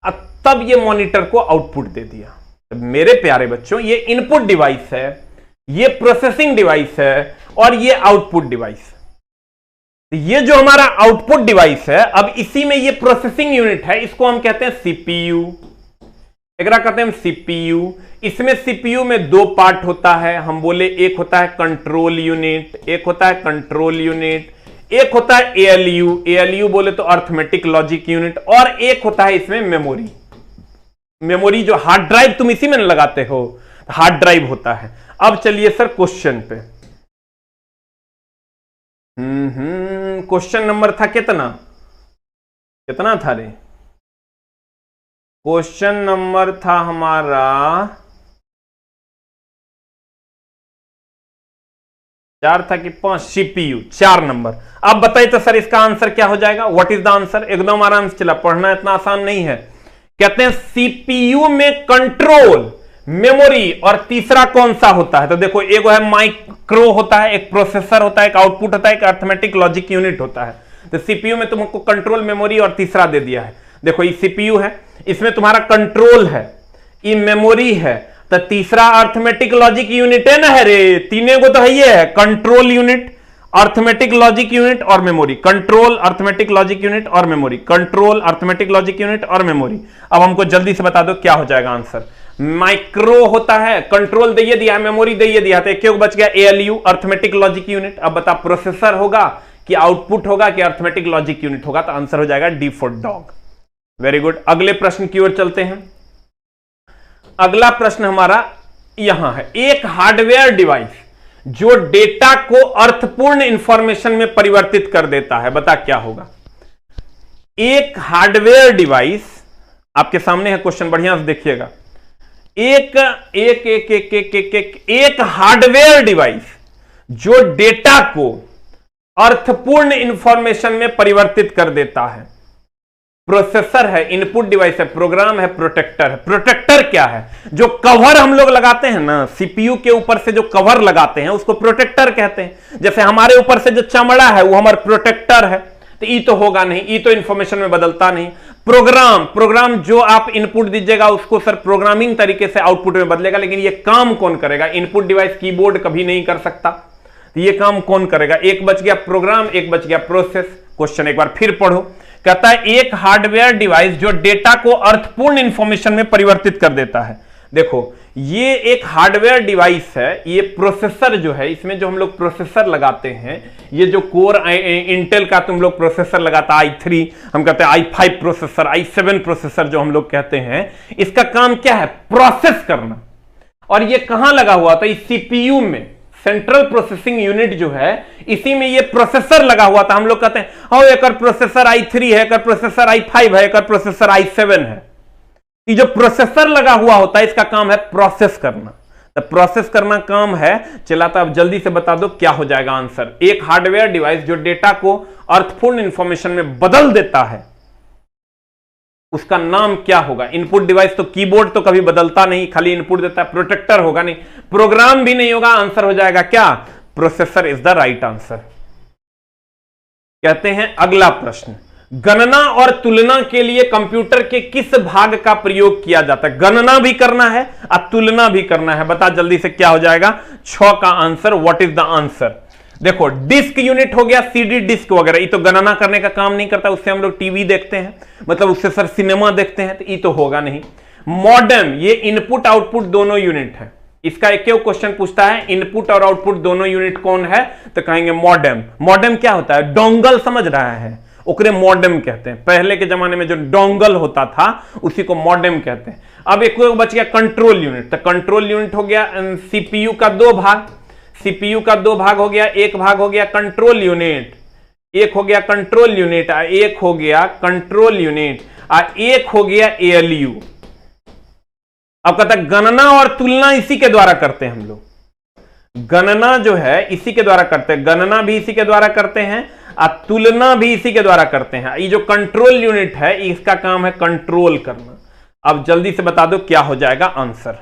अब तब ये मॉनिटर को आउटपुट दे दिया। तो मेरे प्यारे बच्चों ये इनपुट डिवाइस है, ये प्रोसेसिंग डिवाइस है और ये आउटपुट डिवाइस। ये जो हमारा आउटपुट डिवाइस है, अब इसी में ये प्रोसेसिंग यूनिट है, इसको हम कहते हैं सीपीयू। एकरा कहते हैं सीपीयू। इसमें सीपीयू में दो पार्ट होता है, हम बोले एक होता है कंट्रोल यूनिट, एक होता है कंट्रोल यूनिट, एक होता है एएलयू, एएलयू बोले तो अर्थमेटिक लॉजिक यूनिट, और एक होता है इसमें मेमोरी। मेमोरी जो हार्ड ड्राइव तुम इसी में लगाते हो, हार्ड ड्राइव होता है। अब चलिए सर क्वेश्चन पे। क्वेश्चन नंबर था कितना था रे? क्वेश्चन नंबर था हमारा 4 था कि 5? CPU 4 number. अब बताइए तो सर इसका आंसर क्या हो जाएगा? What is the answer? एकदम आराम से चला, पढ़ना इतना आसान नहीं है। कहते हैं सीपीयू में कंट्रोल, मेमोरी और तीसरा कौन सा होता है? तो देखो एक है माइक्रो होता है, एक प्रोसेसर होता है, एक आउटपुट होता है, एक अर्थमेटिक लॉजिक यूनिट होता है। तो सीपीयू में तुमको कंट्रोल, मेमोरी और तीसरा दे दिया है। देखो ये सीपीयू है, इसमें तुम्हारा कंट्रोल है, ये मेमोरी है, तो तीसरा अर्थमेटिक लॉजिक यूनिट है ना। है रे, तीनों को तो है, ये है control unit, arithmetic logic unit और memory. Control, arithmetic logic unit और memory, control, arithmetic logic unit और मेमोरी। अब हमको जल्दी से बता दो क्या हो जाएगा आंसर। माइक्रो होता है, कंट्रोल दे दिया, मेमोरी दे दिया, तो एक बच गया एएलयू, अर्थमेटिक लॉजिक यूनिट। अब बता प्रोसेसर होगा कि आउटपुट होगा कि अर्थमेटिक लॉजिक यूनिट होगा? तो आंसर हो जाएगा D for dog. Very good. अगले प्रश्न की ओर चलते हैं। अगला प्रश्न हमारा यहां है, एक हार्डवेयर डिवाइस जो डेटा को अर्थपूर्ण इंफॉर्मेशन में परिवर्तित कर देता है, बता क्या होगा? एक हार्डवेयर डिवाइस, आपके सामने है क्वेश्चन, बढ़िया से देखिएगा। एक हार्डवेयर डिवाइस जो डेटा को अर्थपूर्ण इंफॉर्मेशन में परिवर्तित कर देता है। प्रोसेसर है, इनपुट डिवाइस है, प्रोग्राम है, प्रोटेक्टर है। प्रोटेक्टर क्या है? जो कवर हम लोग लगाते हैं ना, सीपीयू के ऊपर से जो कवर लगाते हैं उसको प्रोटेक्टर कहते हैं। जैसे हमारे ऊपर से जो चमड़ा है वो हमारा प्रोटेक्टर है। तो ई तो होगा नहीं, ई तो इंफॉर्मेशन में बदलता नहीं। प्रोग्राम जो आप इनपुट दीजिएगा उसको सर प्रोग्रामिंग तरीके से आउटपुट में बदलेगा, लेकिन ये काम कौन करेगा? इनपुट डिवाइस कीबोर्ड कभी नहीं कर सकता, तो ये काम कौन करेगा? एक बच गया प्रोग्राम, एक बच गया प्रोसेस। क्वेश्चन एक बार फिर पढ़ो। कहता है एक हार्डवेयर डिवाइस जो डेटा को अर्थपूर्ण इंफॉर्मेशन में परिवर्तित कर देता है। देखो ये एक हार्डवेयर डिवाइस है, ये प्रोसेसर जो है, इसमें जो हम लोग प्रोसेसर लगाते हैं, ये जो कोर इंटेल का तुम लोग प्रोसेसर लगाता है i3, हम कहते हैं i5 प्रोसेसर, i7 प्रोसेसर जो हम लोग कहते हैं, इसका काम क्या है? प्रोसेस करना। और ये कहां लगा हुआ था? इस सीपीयू में, सेंट्रल प्रोसेसिंग यूनिट जो है, इसी में ये प्रोसेसर लगा हुआ था। हम लोग कहते हैं हाँ एक प्रोसेसर i3 है, एक प्रोसेसर i5 है, एक प्रोसेसर i7 है। ये जो प्रोसेसर लगा हुआ होता है इसका काम है प्रोसेस करना। तो प्रोसेस करना काम है। चला तो अब जल्दी से बता दो क्या हो जाएगा आंसर। एक हार्डवेयर डिवाइस जो डेटा को अर्थपूर्ण इंफॉर्मेशन में बदल देता है, उसका नाम क्या होगा? इनपुट डिवाइस तो कीबोर्ड तो कभी बदलता नहीं, खाली इनपुट देता है। प्रोटेक्टर होगा नहीं, प्रोग्राम भी नहीं होगा। आंसर हो जाएगा क्या? Processor is the right answer. कहते हैं अगला प्रश्न, गणना और तुलना के लिए कंप्यूटर के किस भाग का प्रयोग किया जाता है? गणना भी करना है और तुलना भी करना है। बता जल्दी से क्या हो जाएगा? 6 का answer. What is the answer? देखो डिस्क यूनिट हो गया, सीडी डिस्क वगैरह, ये तो गणना करने का काम नहीं करता। उससे हम लोग टीवी देखते हैं, मतलब उससे सर सिनेमा देखते हैं, तो ये तो होगा नहीं। मॉडेम, ये इनपुट आउटपुट दोनों यूनिट है। इसका एक क्वेश्चन पूछता है इनपुट और आउटपुट दोनों यूनिट कौन है, तो कहेंगे मॉडेम। मॉडेम क्या होता है? डोंगल, समझ रहा है, ओकरे मॉडेम कहते हैं। पहले के जमाने में जो डोंगल होता था उसी को मॉडेम कहते हैं। अब एक बच गया कंट्रोल यूनिट। तो कंट्रोल यूनिट हो गया सीपीयू का 2 भाग, सीपीयू का 2 भाग हो गया। एक भाग हो गया कंट्रोल यूनिट, एक हो गया कंट्रोल यूनिट, एक हो गया कंट्रोल यूनिट, एक हो गया एएलयू। अब कहता है गणना और तुलना इसी के द्वारा करते हैं हम लोग, गणना जो है इसी के द्वारा करते हैं, गणना भी इसी के द्वारा करते हैं और तुलना भी इसी के द्वारा करते हैं। ये जो कंट्रोल यूनिट है इसका काम है कंट्रोल करना। अब जल्दी से बता दो क्या हो जाएगा answer,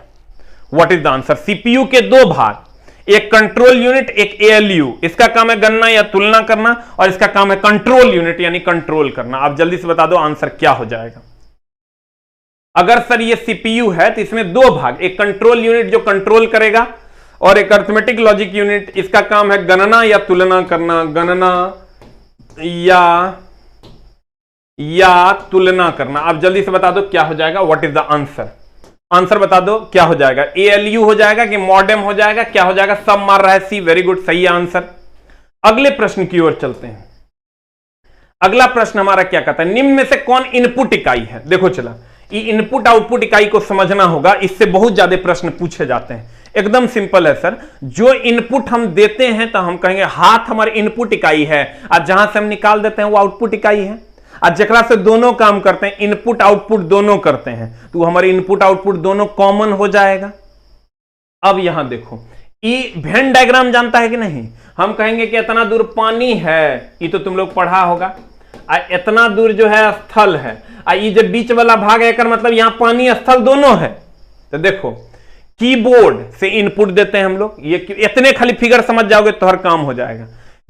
what is the answer. CPU के दो भाग, एक कंट्रोल यूनिट एक एएलयू, इसका काम है गणना या तुलना करना और इसका काम है कंट्रोल यूनिट यानी कंट्रोल करना। आप जल्दी से बता दो आंसर क्या हो जाएगा। अगर सर ये सीपीयू है तो इसमें दो भाग, एक कंट्रोल यूनिट जो कंट्रोल करेगा और एक अरिथमेटिक लॉजिक यूनिट, इसका काम है गणना या तुलना करना, गणना या तुलना करना। आप जल्दी से बता दो क्या हो जाएगा, what is the answer. Answer बता दो क्या हो जाएगा, एएलयू हो जाएगा कि मॉडेम हो जाएगा, क्या हो जाएगा, सब मार रहा है सी, वेरी गुड, सही है आंसर। अगले प्रश्न की ओर चलते हैं। अगला प्रश्न हमारा क्या कहता है, निम्न में से कौन इनपुट इकाई है। देखो चला, ये इनपुट आउटपुट इकाई को समझना होगा, इससे बहुत ज्यादा प्रश्न पूछे जाते हैं। एकदम सिंपल है सर, जो इनपुट हम देते हैं तो हम कहेंगे हाथ हमारी इनपुट इकाई है, और जहां से हम निकाल देते हैं वो आउटपुट इकाई है, और जकरा से दोनों काम करते हैं, इनपुट आउटपुट दोनों करते हैं, तो हमारे इनपुट आउटपुट दोनों कॉमन हो जाएगा। अब यहां देखो, ये वेन डायग्राम जानता है कि नहीं। हम कहेंगे कि इतना दूर पानी है, ये तो तुम लोग पढ़ा होगा, इतना दूर जो है स्थल है, ये जो बीच वाला भाग है कर मतलब यहां पानी स्थल दोनों है। तो देखो कीबोर्ड से इनपुट देते हैं हम लोग, ये इतने खाली फिगर समझ जाओगे तो हर काम हो जाएगा।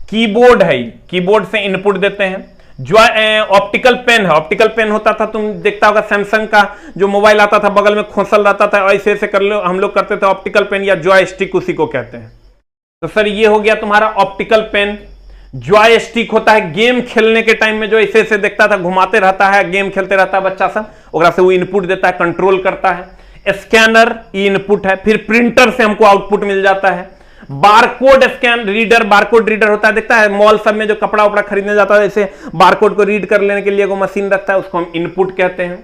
कीबोर्ड है, कीबोर्ड से इनपुट देते हैं। जो ऑप्टिकल पेन है, ऑप्टिकल पेन होता था, तुम देखता होगा सैमसंग का जो मोबाइल आता था बगल में खोसल रहता था, ऐसे ऐसे कर लो, हम लोग करते थे ऑप्टिकल पेन या जॉयस्टिक उसी को कहते हैं। तो सर ये हो गया तुम्हारा ऑप्टिकल पेन। जॉयस्टिक होता है गेम खेलने के टाइम में जो ऐसे ऐसे देखता था, घुमाते रहता है, गेम खेलते रहता है बच्चा सब, ओकरा से वो इनपुट देता है, कंट्रोल करता है। स्कैनर ये इनपुट है, फिर प्रिंटर से हमको आउटपुट मिल जाता है। Barcode scan reader, barcode reader होता है, देखता है मॉल सब में जो कपड़ा उपड़ा खरीदने जाता है, ऐसे बारकोड को रीड कर लेने के लिए वो मशीन रखता है, उसको हम इनपुट कहते हैं।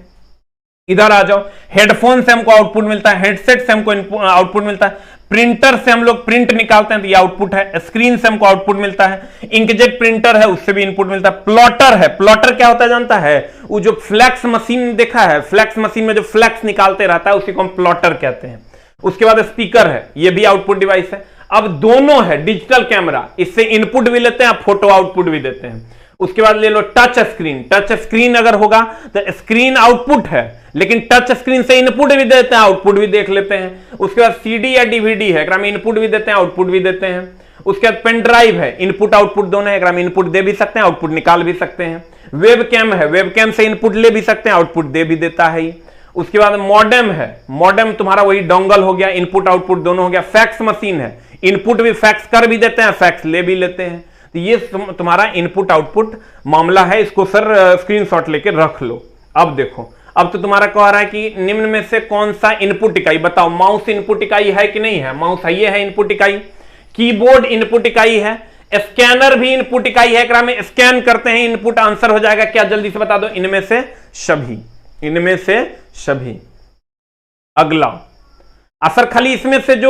इधर आ जाओ, हेडफोन से हमको आउटपुट मिलता है, हेडसेट से हमको आउटपुट मिलता है, प्रिंटर से हम लोग प्रिंट निकालते हैं तो ये आउटपुट है, स्क्रीन से हमको आउटपुट मिलता है, इंकजेट प्रिंटर है उससे भी इनपुट मिलता है, प्लॉटर है। प्लॉटर क्या होता है जानता है, वो जो फ्लैक्स मशीन देखा है, फ्लैक्स मशीन में जो फ्लैक्स निकालते रहता है उसी को हम प्लॉटर कहते हैं। उसके बाद स्पीकर है, ये भी आउटपुट डिवाइस है। अब दोनों है डिजिटल कैमरा, इससे इनपुट भी लेते हैं, फोटो आउटपुट भी देते हैं। उसके बाद ले लो टच स्क्रीन, टच स्क्रीन अगर होगा तो स्क्रीन आउटपुट है, लेकिन टच स्क्रीन से इनपुट भी देते हैं, आउटपुट भी देख लेते हैं। उसके बाद सीडी या डीवीडी है, में इनपुट भी देते हैं, आउटपुट भी देते हैं। उसके बाद पेन ड्राइव है, इनपुट आउटपुट दोनों है, में इनपुट दे भी सकते हैं, आउटपुट निकाल भी सकते हैं। वेब कैम है, वेब कैम से इनपुट ले भी सकते हैं, आउटपुट दे भी देता है। उसके बाद मॉडेम है, मॉडेम तुम्हारा वही डोंगल हो गया, इनपुट आउटपुट दोनों हो गया। फैक्स मशीन है, इनपुट भी फैक्स कर भी देते हैं, फैक्स ले भी लेते हैं। तो ये तुम्हारा इनपुट आउटपुट मामला है, इसको सर स्क्रीनशॉट लेके रख लो। अब देखो, अब तो तुम्हारा कह रहा है कि निम्न में से कौन सा इनपुट इकाई, बताओ। माउस इनपुट इकाई है कि नहीं है, माउस है, ये है इनपुट इकाई। कीबोर्ड इनपुट इकाई है, स्कैनर भी इनपुट इकाई है, एकरा में स्कैन करते हैं, इनपुट आंसर हो जाएगा क्या, जल्दी से बता दो। इनमें से सभी, इनमें से सभी। अगला असर खाली इसमें से जो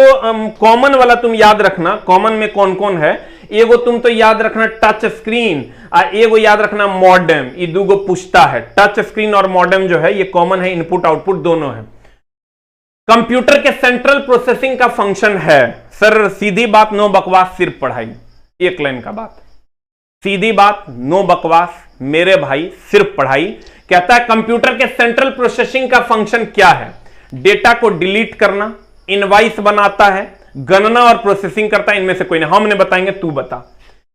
कॉमन वाला तुम याद रखना, कॉमन में कौन कौन है, एगो तुम तो याद रखना टच स्क्रीन और एगो याद रखना मॉडेम, ये दूगो पूछता है। टच स्क्रीन और मॉडेम जो है ये कॉमन है, इनपुट आउटपुट दोनों है। कंप्यूटर के सेंट्रल प्रोसेसिंग का फंक्शन है, सर सीधी बात नो बकवास सिर्फ पढ़ाई, एक लाइन का बात, सीधी बात नो बकवास मेरे भाई, सिर्फ पढ़ाई। कहता है कंप्यूटर के सेंट्रल प्रोसेसिंग का फंक्शन क्या है, डेटा को डिलीट करना, इनवाइस बनाता है, गणना और प्रोसेसिंग करता है, इनमें से कोई नहीं, हमने बताएंगे, तू बता।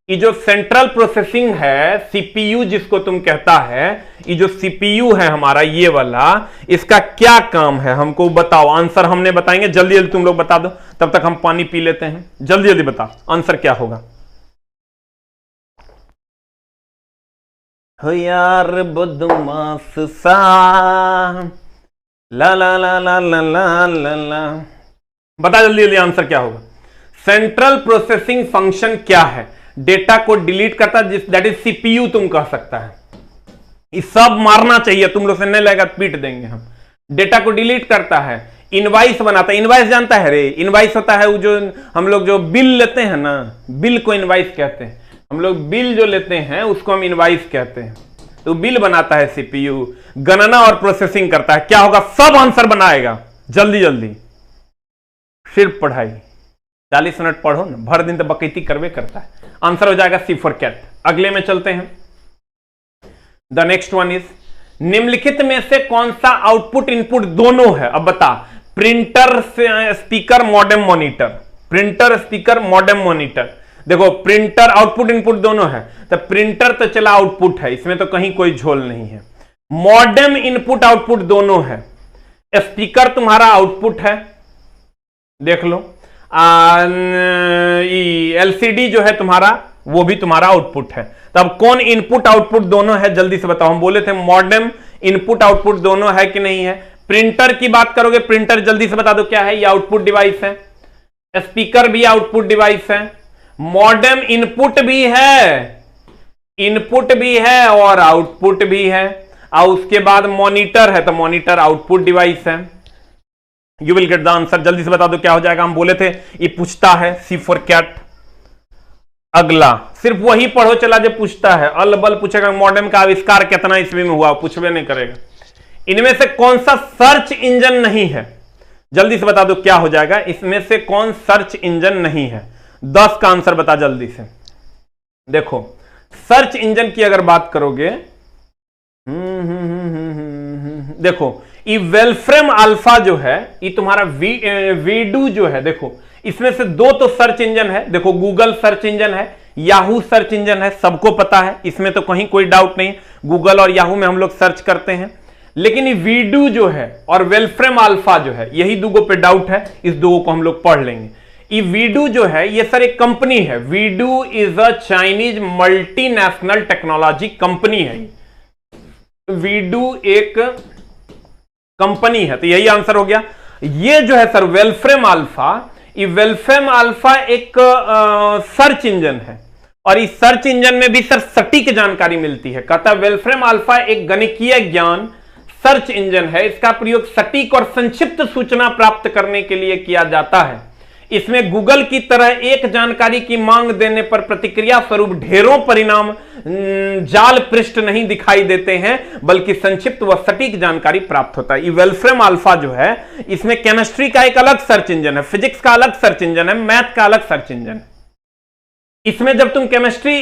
ये जो सेंट्रल प्रोसेसिंग है, सीपीयू जिसको तुम कहता है, ये जो सीपीयू है हमारा ये वाला, इसका क्या काम है हमको बताओ। आंसर हमने बताएंगे, जल्दी जल्दी तुम लोग बता दो, तब तक हम पानी पी लेते हैं। जल्दी जल्दी बता आंसर क्या होगा। हो यार बदमाश सा, ला ला ला ला ला ला ला ला, बता जल्दी जल्दी आंसर क्या होगा। सेंट्रल प्रोसेसिंग फंक्शन क्या है, डेटा को डिलीट करता है, दैट इज सीपीयू तुम कह सकता है। ये सब मारना चाहिए, तुम लोग से नहीं लगेगा पीट देंगे हम। डेटा को डिलीट करता है, इनवाइस बनाता है, इनवाइस जानता है रे, इनवाइस होता है वो जो हम लोग जो बिल लेते हैं ना, बिल को इनवाइस कहते हैं। हम लोग बिल जो लेते हैं उसको हम इनवाइस कहते हैं, तो बिल बनाता है सीपीयू। गणना और प्रोसेसिंग करता है, क्या होगा, सब आंसर बनाएगा, जल्दी जल्दी, सिर्फ पढ़ाई। 40 मिनट पढ़ो ना, भर दिन तो बकैती करवे करता है। आंसर हो जाएगा सी फॉर कैट। अगले में चलते हैं। द नेक्स्ट वन इज, निम्नलिखित में से कौन सा आउटपुट इनपुट दोनों है? अब बता, printer speaker modem monitor, printer speaker modem monitor. देखो प्रिंटर आउटपुट इनपुट दोनों है, तो प्रिंटर तो चला आउटपुट है, इसमें तो कहीं कोई झोल नहीं है। मॉडेम इनपुट आउटपुट दोनों है, स्पीकर तुम्हारा आउटपुट है, देख लो। एलसीडी जो है तुम्हारा, वो भी तुम्हारा आउटपुट है। तब कौन इनपुट आउटपुट दोनों है, जल्दी से बताओ। हम बोले थे मॉडेम इनपुट आउटपुट दोनों है कि नहीं है। प्रिंटर की बात करोगे, प्रिंटर जल्दी से बता दो क्या है, ये आउटपुट डिवाइस है। स्पीकर भी आउटपुट डिवाइस है। मॉडेम इनपुट भी है, इनपुट भी है और आउटपुट भी है। और उसके बाद मॉनिटर है, तो मॉनिटर आउटपुट डिवाइस है। You will get the answer. जल्दी से बता दो क्या हो जाएगा। हम बोले थे ये पूछता है, सी फॉर कैट। अगला सिर्फ वही पढ़ो चला जो पूछता है, अलबल पूछेगा मॉडेम का आविष्कार कितना ईस्वी में हुआ, पूछवे नहीं करेगा। इनमें से कौन सा सर्च इंजन नहीं है? जल्दी से बता दो क्या हो जाएगा। इसमें से कौन सर्च इंजन नहीं है? 10 का आंसर बता जल्दी से। देखो सर्च इंजन की अगर बात करोगे, देखो ये वेलफ्रेम अल्फा जो है, ये तुम्हारा वीडू जो है, देखो इसमें से 2 तो सर्च इंजन है। देखो गूगल सर्च इंजन है, याहू सर्च इंजन है, सबको पता है, इसमें तो कहीं कोई डाउट नहीं। गूगल और याहू में हम लोग सर्च करते हैं। लेकिन ये वीडू जो है और वेलफ्रेम अल्फा जो है, यही 2 पे डाउट है, इस 2 को हम लोग पढ़ लेंगे। ये वीडू जो है, ये सर एक कंपनी है। वीडू is a Chinese multinational technology company है। वीडू एक कंपनी है, तो यही आंसर हो गया। ये जो है सर वेलफ्रेम अल्फा, ये वेलफ्रेम अल्फा एक सर्च इंजन है, और इस सर्च इंजन में भी सर सटीक जानकारी मिलती है। कहता है वेलफ्रेम अल्फा एक गणितीय ज्ञान सर्च इंजन है, इसका प्रयोग सटीक और संक्षिप्त सूचना प्राप्त करने के लिए किया जाता है। इसमें गूगल की तरह एक जानकारी की मांग देने पर प्रतिक्रिया स्वरूप ढेरों परिणाम जाल पृष्ठ नहीं दिखाई देते हैं, बल्कि संक्षिप्त व सटीक जानकारी प्राप्त होता है। ये वेलफ्रेम अल्फा जो है, इसमें केमिस्ट्री का एक अलग सर्च इंजन है, फिजिक्स का अलग सर्च इंजन है, मैथ का अलग सर्च इंजन है। इसमें जब तुम केमिस्ट्री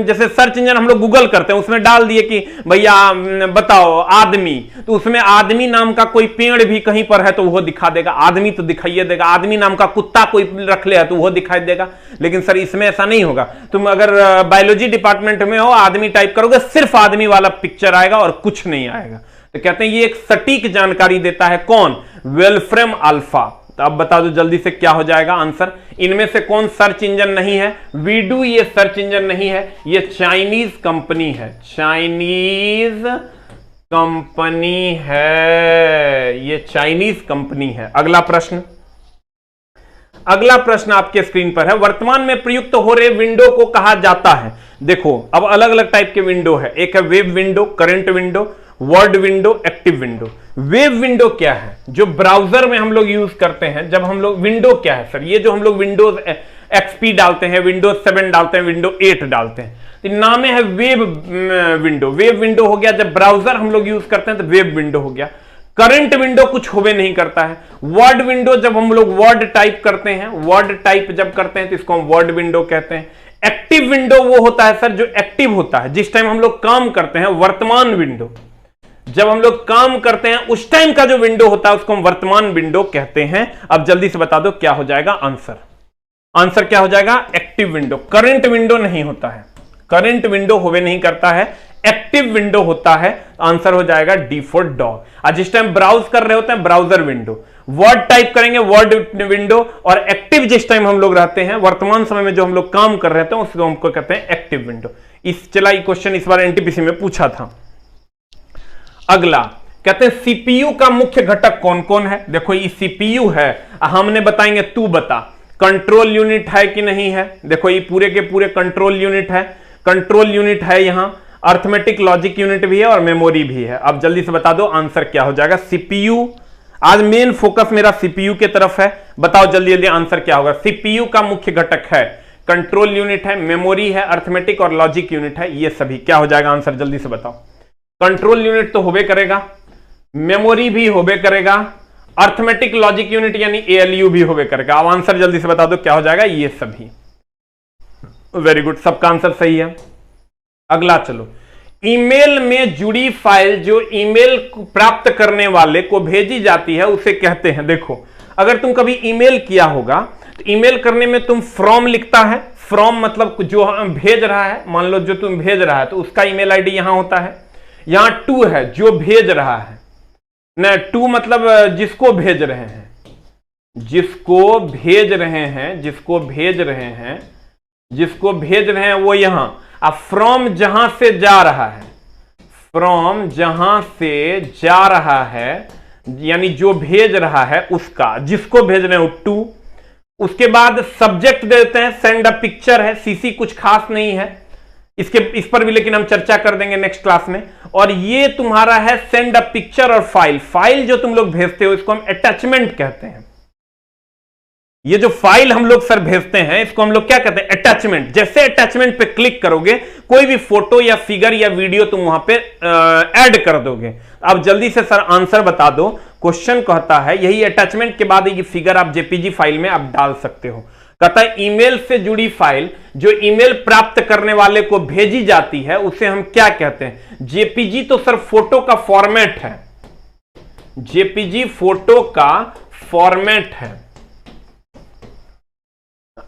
जैसे सर्च इंजन हम लोग गूगल करते हैं, उसमें डाल दिए कि भैया बताओ आदमी, तो उसमें आदमी नाम का कोई पेड़ भी कहीं पर है तो वो दिखा देगा, आदमी तो दिखाइए देगा। आदमी नाम का कुत्ता कोई रख ले है तो वो दिखाई देगा। लेकिन सर इसमें ऐसा नहीं होगा। तुम अगर बायोलॉजी डिपार्टमेंट में हो, आदमी टाइप करोगे, सिर्फ आदमी वाला पिक्चर आएगा और कुछ नहीं आएगा। तो कहते हैं ये एक सटीक जानकारी देता है। कौन? वेलफ्रेम अल्फा। तो अब बता दो जल्दी से क्या हो जाएगा आंसर। इनमें से कौन सर्च इंजन नहीं है? वीडू ये सर्च इंजन नहीं है, ये चाइनीज कंपनी है, चाइनीज कंपनी है, ये चाइनीज कंपनी है। अगला प्रश्न, अगला प्रश्न आपके स्क्रीन पर है। वर्तमान में प्रयुक्त हो रहे विंडो को कहा जाता है? देखो अब अलग अलग टाइप के विंडो है। एक है web window, current window, word window, active window. Web window क्या है? जो ब्राउजर में हम लोग यूज करते हैं। जब हम लोग विंडो क्या है सर? ये जो हम लोग विंडोज एक्सपी डालते हैं, विंडोज 7 डालते हैं, विंडो 8 डालते हैं, तो नाम है वेब विंडो। वेब विंडो हो गया जब ब्राउजर हम लोग यूज करते हैं, तो वेब विंडो हो गया। करंट विंडो कुछ होवे नहीं करता है। वर्ड विंडो जब हम लोग वर्ड टाइप करते हैं, वर्ड टाइप जब करते हैं तो इसको हम वर्ड विंडो कहते हैं। एक्टिव विंडो वो होता है सर जो एक्टिव होता है, जिस टाइम हम लोग काम करते हैं। वर्तमान विंडो जब हम लोग काम करते हैं उस टाइम का जो विंडो होता है उसको हम वर्तमान विंडो कहते हैं। अब जल्दी से बता दो क्या हो जाएगा आंसर। आंसर क्या हो जाएगा? Active window. करंट विंडो नहीं होता है, करंट विंडो होवे नहीं करता है, एक्टिव विंडो होता है। आंसर हो जाएगा डी फॉर डॉग। आज जिस टाइम ब्राउज कर रहे होते हैं ब्राउजर विंडो, वर्ड टाइप करेंगे वर्ड विंडो, और एक्टिव जिस टाइम हम लोग रहते हैं वर्तमान समय में जो हम लोग काम कर रहे हैं उसको हमको कहते हैं एक्टिव विंडो। इस चला क्वेश्चन इस बार एनटीपीसी में पूछा था। अगला कहते हैं सीपीयू का मुख्य घटक कौन कौन है? देखो ये सीपीयू है, हमने बताएंगे तू बता। कंट्रोल यूनिट है कि नहीं है? देखो ये पूरे के पूरे कंट्रोल यूनिट है, कंट्रोल यूनिट है, यहां अर्थमेटिक लॉजिक यूनिट भी है और मेमोरी भी है। अब जल्दी से बता दो आंसर क्या हो जाएगा। सीपीयू, आज मेन फोकस मेरा सीपीयू की तरफ है। बताओ जल्दी जल्दी आंसर क्या होगा। सीपीयू का मुख्य घटक है, कंट्रोल यूनिट है, मेमोरी है, अर्थमेटिक और लॉजिक यूनिट है, ये सभी। क्या हो जाएगा आंसर जल्दी से बताओ। कंट्रोल यूनिट तो होबे करेगा, मेमोरी भी होबे करेगा, अर्थमेटिक लॉजिक यूनिट यानी ALU भी होवे करेगा। अब आंसर जल्दी से बता दो क्या हो जाएगा, ये सभी। वेरी गुड, सबका आंसर सही है। अगला चलो, ईमेल में जुड़ी फाइल जो ईमेल प्राप्त करने वाले को भेजी जाती है उसे कहते हैं। देखो, अगर तुम कभी ईमेल किया होगा तो ईमेल करने में तुम फ्रॉम लिखता है। फ्रॉम मतलब जो भेज रहा है, मान लो जो तुम भेज रहा है तो उसका ईमेल आईडी यहां होता है। यहां टू है जो भेज रहा है, न टू मतलब जिसको भेज रहे हैं, जिसको भेज रहे हैं, जिसको भेज रहे हैं, जिसको भेज रहे हैं वो यहां। अब फ्रॉम जहां से जा रहा है, फ्रॉम जहां से जा रहा है यानी जो भेज रहा है उसका, जिसको भेज रहे हो टू। उसके बाद सब्जेक्ट देते हैं, सेंड अ पिक्चर है, सीसी कुछ खास नहीं है इस पर भी, लेकिन हम चर्चा कर देंगे नेक्स्ट क्लास में। और ये तुम्हारा है सेंड अ पिक्चर और फाइल। फाइल जो तुम लोग भेजते हो इसको हम अटैचमेंट कहते हैं। ये जो फाइल हम लोग सर भेजते हैं इसको हम लोग क्या कहते हैं, अटैचमेंट। जैसे अटैचमेंट पे क्लिक करोगे कोई भी फोटो या फिगर या वीडियो तुम वहां पे ऐड कर दोगे। अब जल्दी से सर आंसर बता दो। क्वेश्चन कहता है यही अटैचमेंट के बाद ये फिगर आप जेपीजी फाइल में आप डाल सकते हो। कहता है ईमेल से जुड़ी फाइल जो ईमेल प्राप्त करने वाले को भेजी जाती है उसे हम क्या कहते हैं। जेपीजी तो सर फोटो का फॉर्मेट है, जेपीजी फोटो का फॉर्मेट है,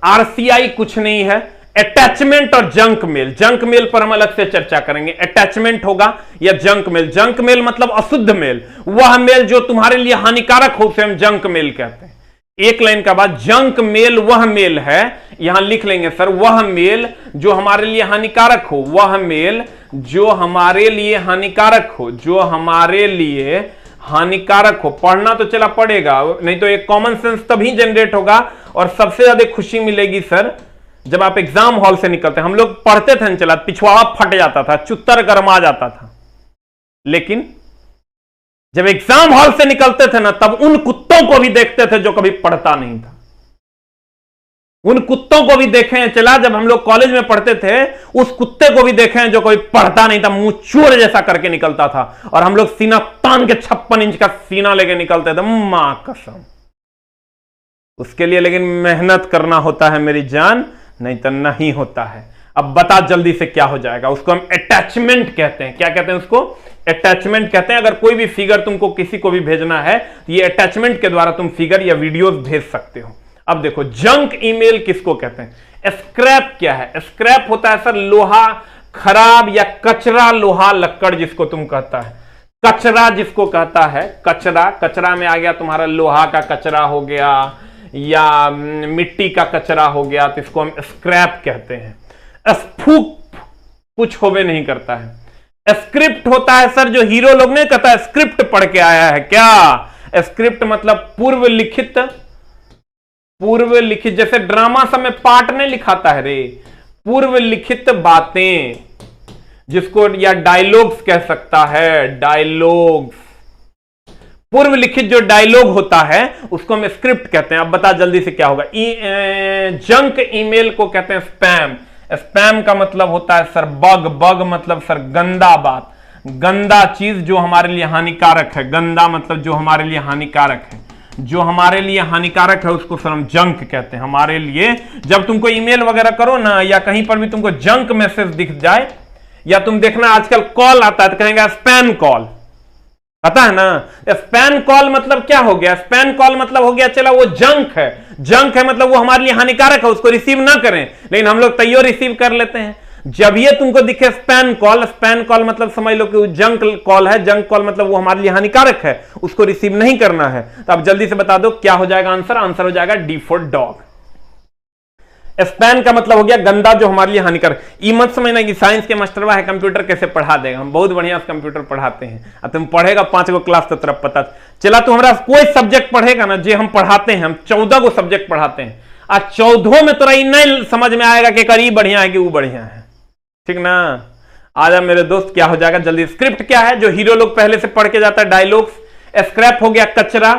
आरसीआई कुछ नहीं है। अटैचमेंट और जंक मेल, जंक मेल पर हम अलग से चर्चा करेंगे। अटैचमेंट होगा या जंक मेल। जंक मेल मतलब अशुद्ध मेल, वह मेल जो तुम्हारे लिए हानिकारक हो उसे हम जंक मेल कहते हैं। एक लाइन का बाद, जंक मेल वह मेल है, यहां लिख लेंगे सर, वह मेल जो हमारे लिए हानिकारक हो, वह मेल जो हमारे लिए हानिकारक हो, जो हमारे लिए हानिकारक हो। पढ़ना तो चला पड़ेगा, नहीं तो एक कॉमन सेंस तभी जनरेट होगा और सबसे ज्यादा खुशी मिलेगी सर जब आप एग्जाम हॉल से निकलते हैं। हम लोग पढ़ते थे चला, पिछवाड़ा फट जाता था, चुत्तर गरमा जाता था, लेकिन जब एग्जाम हॉल से निकलते थे ना तब उन कुत्तों को भी देखते थे जो कभी पढ़ता नहीं था। उन कुत्तों को भी देखें चला, जब हम लोग कॉलेज में पढ़ते थे उस कुत्ते को भी देखें जो कभी पढ़ता नहीं था, मुंह चोर जैसा करके निकलता था और हम लोग सीना तान के 56 इंच का सीना लेके निकलते थे, मां कसम। उसके लिए लेकिन मेहनत करना होता है मेरी जान, नहीं तो नहीं होता है। अब बता जल्दी से क्या हो जाएगा। उसको हम अटैचमेंट कहते हैं। क्या कहते हैं उसको? अटैचमेंट कहते हैं। अगर कोई भी फिगर तुमको किसी को भी भेजना है तो ये अटैचमेंट के द्वारा तुम फिगर या वीडियोस भेज सकते हो। अब देखो, जंक ईमेल किसको कहते हैं? स्क्रैप क्या है? स्क्रैप होता है सर लोहा, खराब या कचरा, लोहा लक्कड़ जिसको तुम कहता है। कचरा जिसको कहता है, कचरा, कचरा में आ गया तुम्हारा लोहा का कचरा हो गया या मिट्टी का कचरा हो गया, तो इसको हम स्क्रैप कहते हैं। स्फूप कुछ होवे नहीं करता है। स्क्रिप्ट होता है सर, जो हीरो लोग ने कहता है स्क्रिप्ट पढ़ के आया है। क्या स्क्रिप्ट मतलब? पूर्व लिखित, पूर्व लिखित, जैसे ड्रामा सब में पार्ट नहीं लिखाता है रे, पूर्व लिखित बातें जिसको, या डायलॉग्स कह सकता है, डायलॉग्स, पूर्व लिखित जो डायलॉग होता है उसको हम स्क्रिप्ट कहते हैं। अब बता जल्दी से क्या होगा। जंक ईमेल को कहते हैं स्पैम। स्पैम का मतलब होता है सर बग, बग मतलब सर गंदा बात, गंदा चीज जो हमारे लिए हानिकारक है। गंदा मतलब जो हमारे लिए हानिकारक है, जो हमारे लिए हानिकारक है उसको सर हम जंक कहते हैं। हमारे लिए जब तुमको ईमेल वगैरह करो ना या कहीं पर भी तुमको जंक मैसेज दिख जाए, या तुम देखना आजकल कॉल आता है तो कहेंगे स्पैम कॉल, पता है ना? स्पैम कॉल मतलब क्या हो गया? स्पैम कॉल मतलब हो गया चला वो जंक है। जंक है मतलब वो हमारे लिए हानिकारक है, उसको रिसीव ना करें, लेकिन हम लोग तैयार रिसीव कर लेते हैं। जब ये तुमको दिखे स्पैम कॉल, स्पैम कॉल मतलब समझ लो कि वो जंक कॉल है। जंक कॉल मतलब वो हमारे लिए हानिकारक है, उसको रिसीव नहीं करना है। तो अब जल्दी से बता दो क्या हो जाएगा आंसर। आंसर हो जाएगा डी फॉर डॉग। स्पैम का मतलब हो गया गंदा, जो हमारे लिए हानिकारक। ये मत समझना कि साइंस के मास्टरवा है कंप्यूटर कैसे पढ़ा देगा, हम बहुत बढ़िया कंप्यूटर पढ़ाते हैं। अब तुम पढ़ेगा 5 गो क्लास तो तरफ पता चला। तो हमारा कोई सब्जेक्ट पढ़ेगा ना जो हम पढ़ाते हैं, हम 14 गो सब्जेक्ट पढ़ाते हैं, आज 14 में तोरा नहीं समझ में आएगा कि करीब बढ़िया है कि वो बढ़िया है, ठीक ना? आजा मेरे दोस्त, क्या हो जाएगा जल्दी। स्क्रिप्ट क्या है? जो हीरो लोग पहले से पढ़ के जाता है, डायलॉग्स। स्क्रैप हो गया कचरा।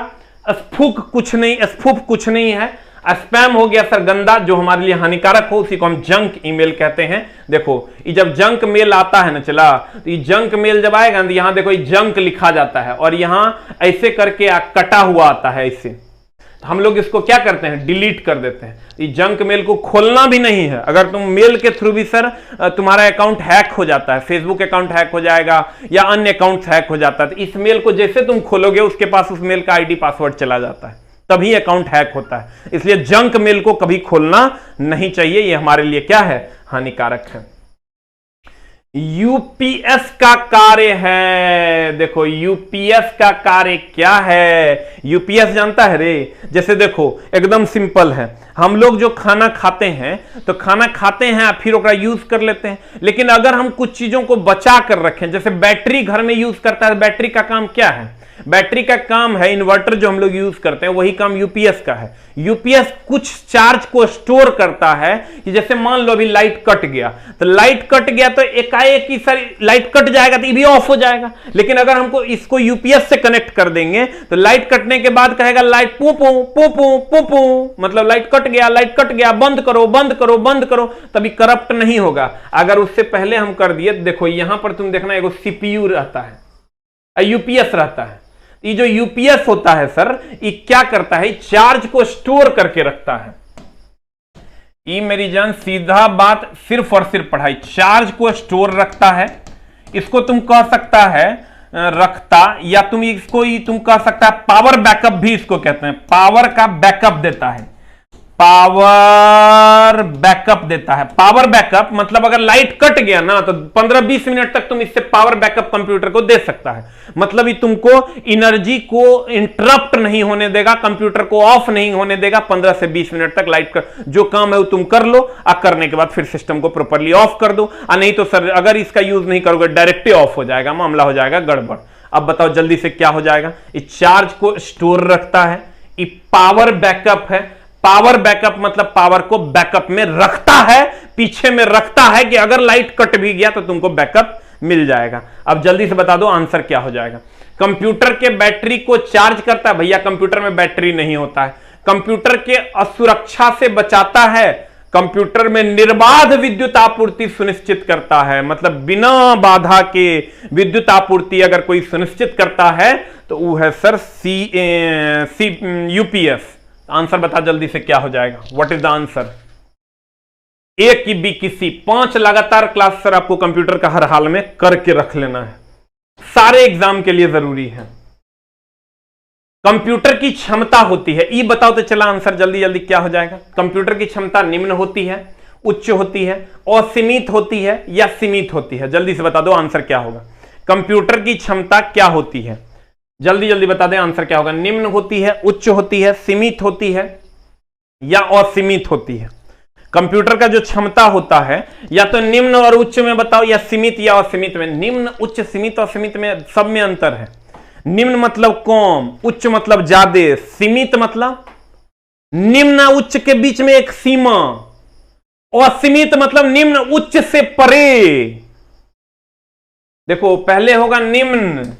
स्फूक कुछ नहीं, स्फूफ कुछ नहीं है। स्पैम हो गया सर गंदा, जो हमारे लिए हानिकारक हो, उसी को हम जंक ईमेल कहते हैं। देखो ये जब जंक मेल आता है ना, चला तो ये जंक मेल जब आएगा ना, यहां देखो ये जंक लिखा जाता है और यहां ऐसे करके कटा हुआ आता है ऐसे, तो हम लोग इसको क्या करते हैं, डिलीट कर देते हैं। ये जंक मेल को खोलना भी नहीं है। अगर तुम मेल के थ्रू भी सर तुम्हारा अकाउंट हैक हो जाता है, फेसबुक अकाउंट हैक हो जाएगा या अन्य अकाउंट हैक हो जाता है, तो इस मेल को जैसे तुम खोलोगे उसके पास उस मेल का आईडी पासवर्ड चला जाता है, तभी अकाउंट हैक होता है। इसलिए जंक मेल को कभी खोलना नहीं चाहिए, ये हमारे लिए क्या है, हानिकारक है। यूपीएस का कार्य है, देखो यूपीएस का कार्य क्या है, यूपीएस जानता है रे? जैसे देखो एकदम सिंपल है, हम लोग जो खाना खाते हैं तो खाना खाते हैं फिर ओकरा यूज कर लेते हैं, लेकिन अगर हम कुछ चीजों को बचा कर रखें, जैसे बैटरी घर में यूज करता है, बैटरी का काम क्या है, बैटरी का काम है, इन्वर्टर जो हम लोग यूज करते हैं वही काम यूपीएस का है। यूपीएस कुछ चार्ज को स्टोर करता है कि जैसे मान लो अभी लाइट कट गया, तो लाइट कट गया तो एकाएक ही सर लाइट कट जाएगा तो ये भी ऑफ हो जाएगा, लेकिन अगर हमको इसको यूपीएस से कनेक्ट कर देंगे तो लाइट कटने के बाद कहेगा लाइट पूपू पूपू पूपू, मतलब लाइट कट गया, बंद करो बंद करो बंद करो, तभी करप्ट नहीं होगा। अगर उससे पहले हम कर दिए, देखो यहां पर तुम देखना एगो सीपीयू रहता है, यूपीएस रहता है। ये जो यूपीएस होता है सर, ये क्या करता है, चार्ज को स्टोर करके रखता है। ये मेरी जान सीधा बात सिर्फ और सिर्फ पढ़ाई, चार्ज को स्टोर रखता है। इसको तुम कह सकता है रखता, या तुम इसको तुम कह सकता है पावर बैकअप भी इसको कहते हैं, पावर का बैकअप देता है, पावर बैकअप देता है। पावर बैकअप मतलब अगर लाइट कट गया ना तो 15-20 मिनट तक तुम इससे पावर बैकअप कंप्यूटर को दे सकता है, मतलब ये तुमको एनर्जी को इंटरप्ट नहीं होने देगा, कंप्यूटर को ऑफ नहीं होने देगा। 15 से 20 मिनट तक लाइट का जो काम है वो तुम कर लो, और करने के बाद फिर सिस्टम को प्रॉपर्ली ऑफ कर दो, और नहीं तो सर अगर इसका यूज नहीं करोगे डायरेक्ट ही ऑफ हो जाएगा, मामला हो जाएगा गड़बड़। अब बताओ जल्दी से क्या हो जाएगा, ये चार्ज को स्टोर रखता है, ये पावर बैकअप है। पावर बैकअप मतलब पावर को बैकअप में रखता है, पीछे में रखता है कि अगर लाइट कट भी गया तो तुमको बैकअप मिल जाएगा। अब जल्दी से बता दो आंसर क्या हो जाएगा। कंप्यूटर के बैटरी को चार्ज करता है, भैया कंप्यूटर में बैटरी नहीं होता है, कंप्यूटर के असुरक्षा से बचाता है, कंप्यूटर में निर्बाध विद्युत आपूर्ति सुनिश्चित करता है, मतलब बिना बाधा के विद्युत आपूर्ति अगर कोई सुनिश्चित करता है तो वो है सर यूपीएस। आंसर बता जल्दी से क्या हो जाएगा, व्हाट इज द आंसर। ए की बी की सी, 5 लगातार क्लास सर आपको कंप्यूटर का हर हाल में करके रख लेना है, सारे एग्जाम के लिए जरूरी है। कंप्यूटर की क्षमता होती है, ई बताओ तो चला आंसर जल्दी जल्दी क्या हो जाएगा। कंप्यूटर की क्षमता निम्न होती है, उच्च होती है, असीमित होती है या सीमित होती है, जल्दी से बता दो आंसर क्या होगा। कंप्यूटर की क्षमता क्या होती है, जल्दी जल्दी बता दें आंसर क्या होगा। निम्न होती है, उच्च होती है, सीमित होती है या असीमित होती है। कंप्यूटर का जो क्षमता होता है या तो निम्न और उच्च में बताओ, या सीमित या असीमित में। निम्न उच्च सीमित और सीमित में सब में अंतर है। निम्न मतलब कम, उच्च मतलब ज्यादा, सीमित मतलब निम्न उच्च के बीच में एक सीमा, असीमित मतलब निम्न उच्च से परे। देखो पहले होगा निम्न,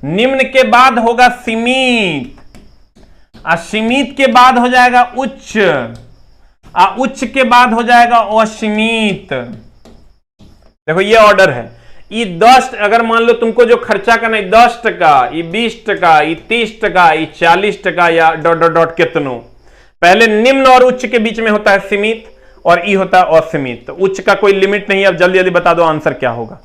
निम्न के बाद होगा सीमित, असीमित के बाद हो जाएगा उच्च, उच्च के बाद हो जाएगा असीमित। देखो ये ऑर्डर है। ये 10 अगर मान लो तुमको जो खर्चा करना है 10 टका, ये 20 टका, ये 30 टका, ये 40 टका या डॉट डॉट डॉट कितनो, पहले निम्न और उच्च के बीच में होता है सीमित और ई होता है असीमित। तो उच्च का कोई लिमिट नहीं है। अब जल्दी जल्दी बता दो आंसर क्या होगा,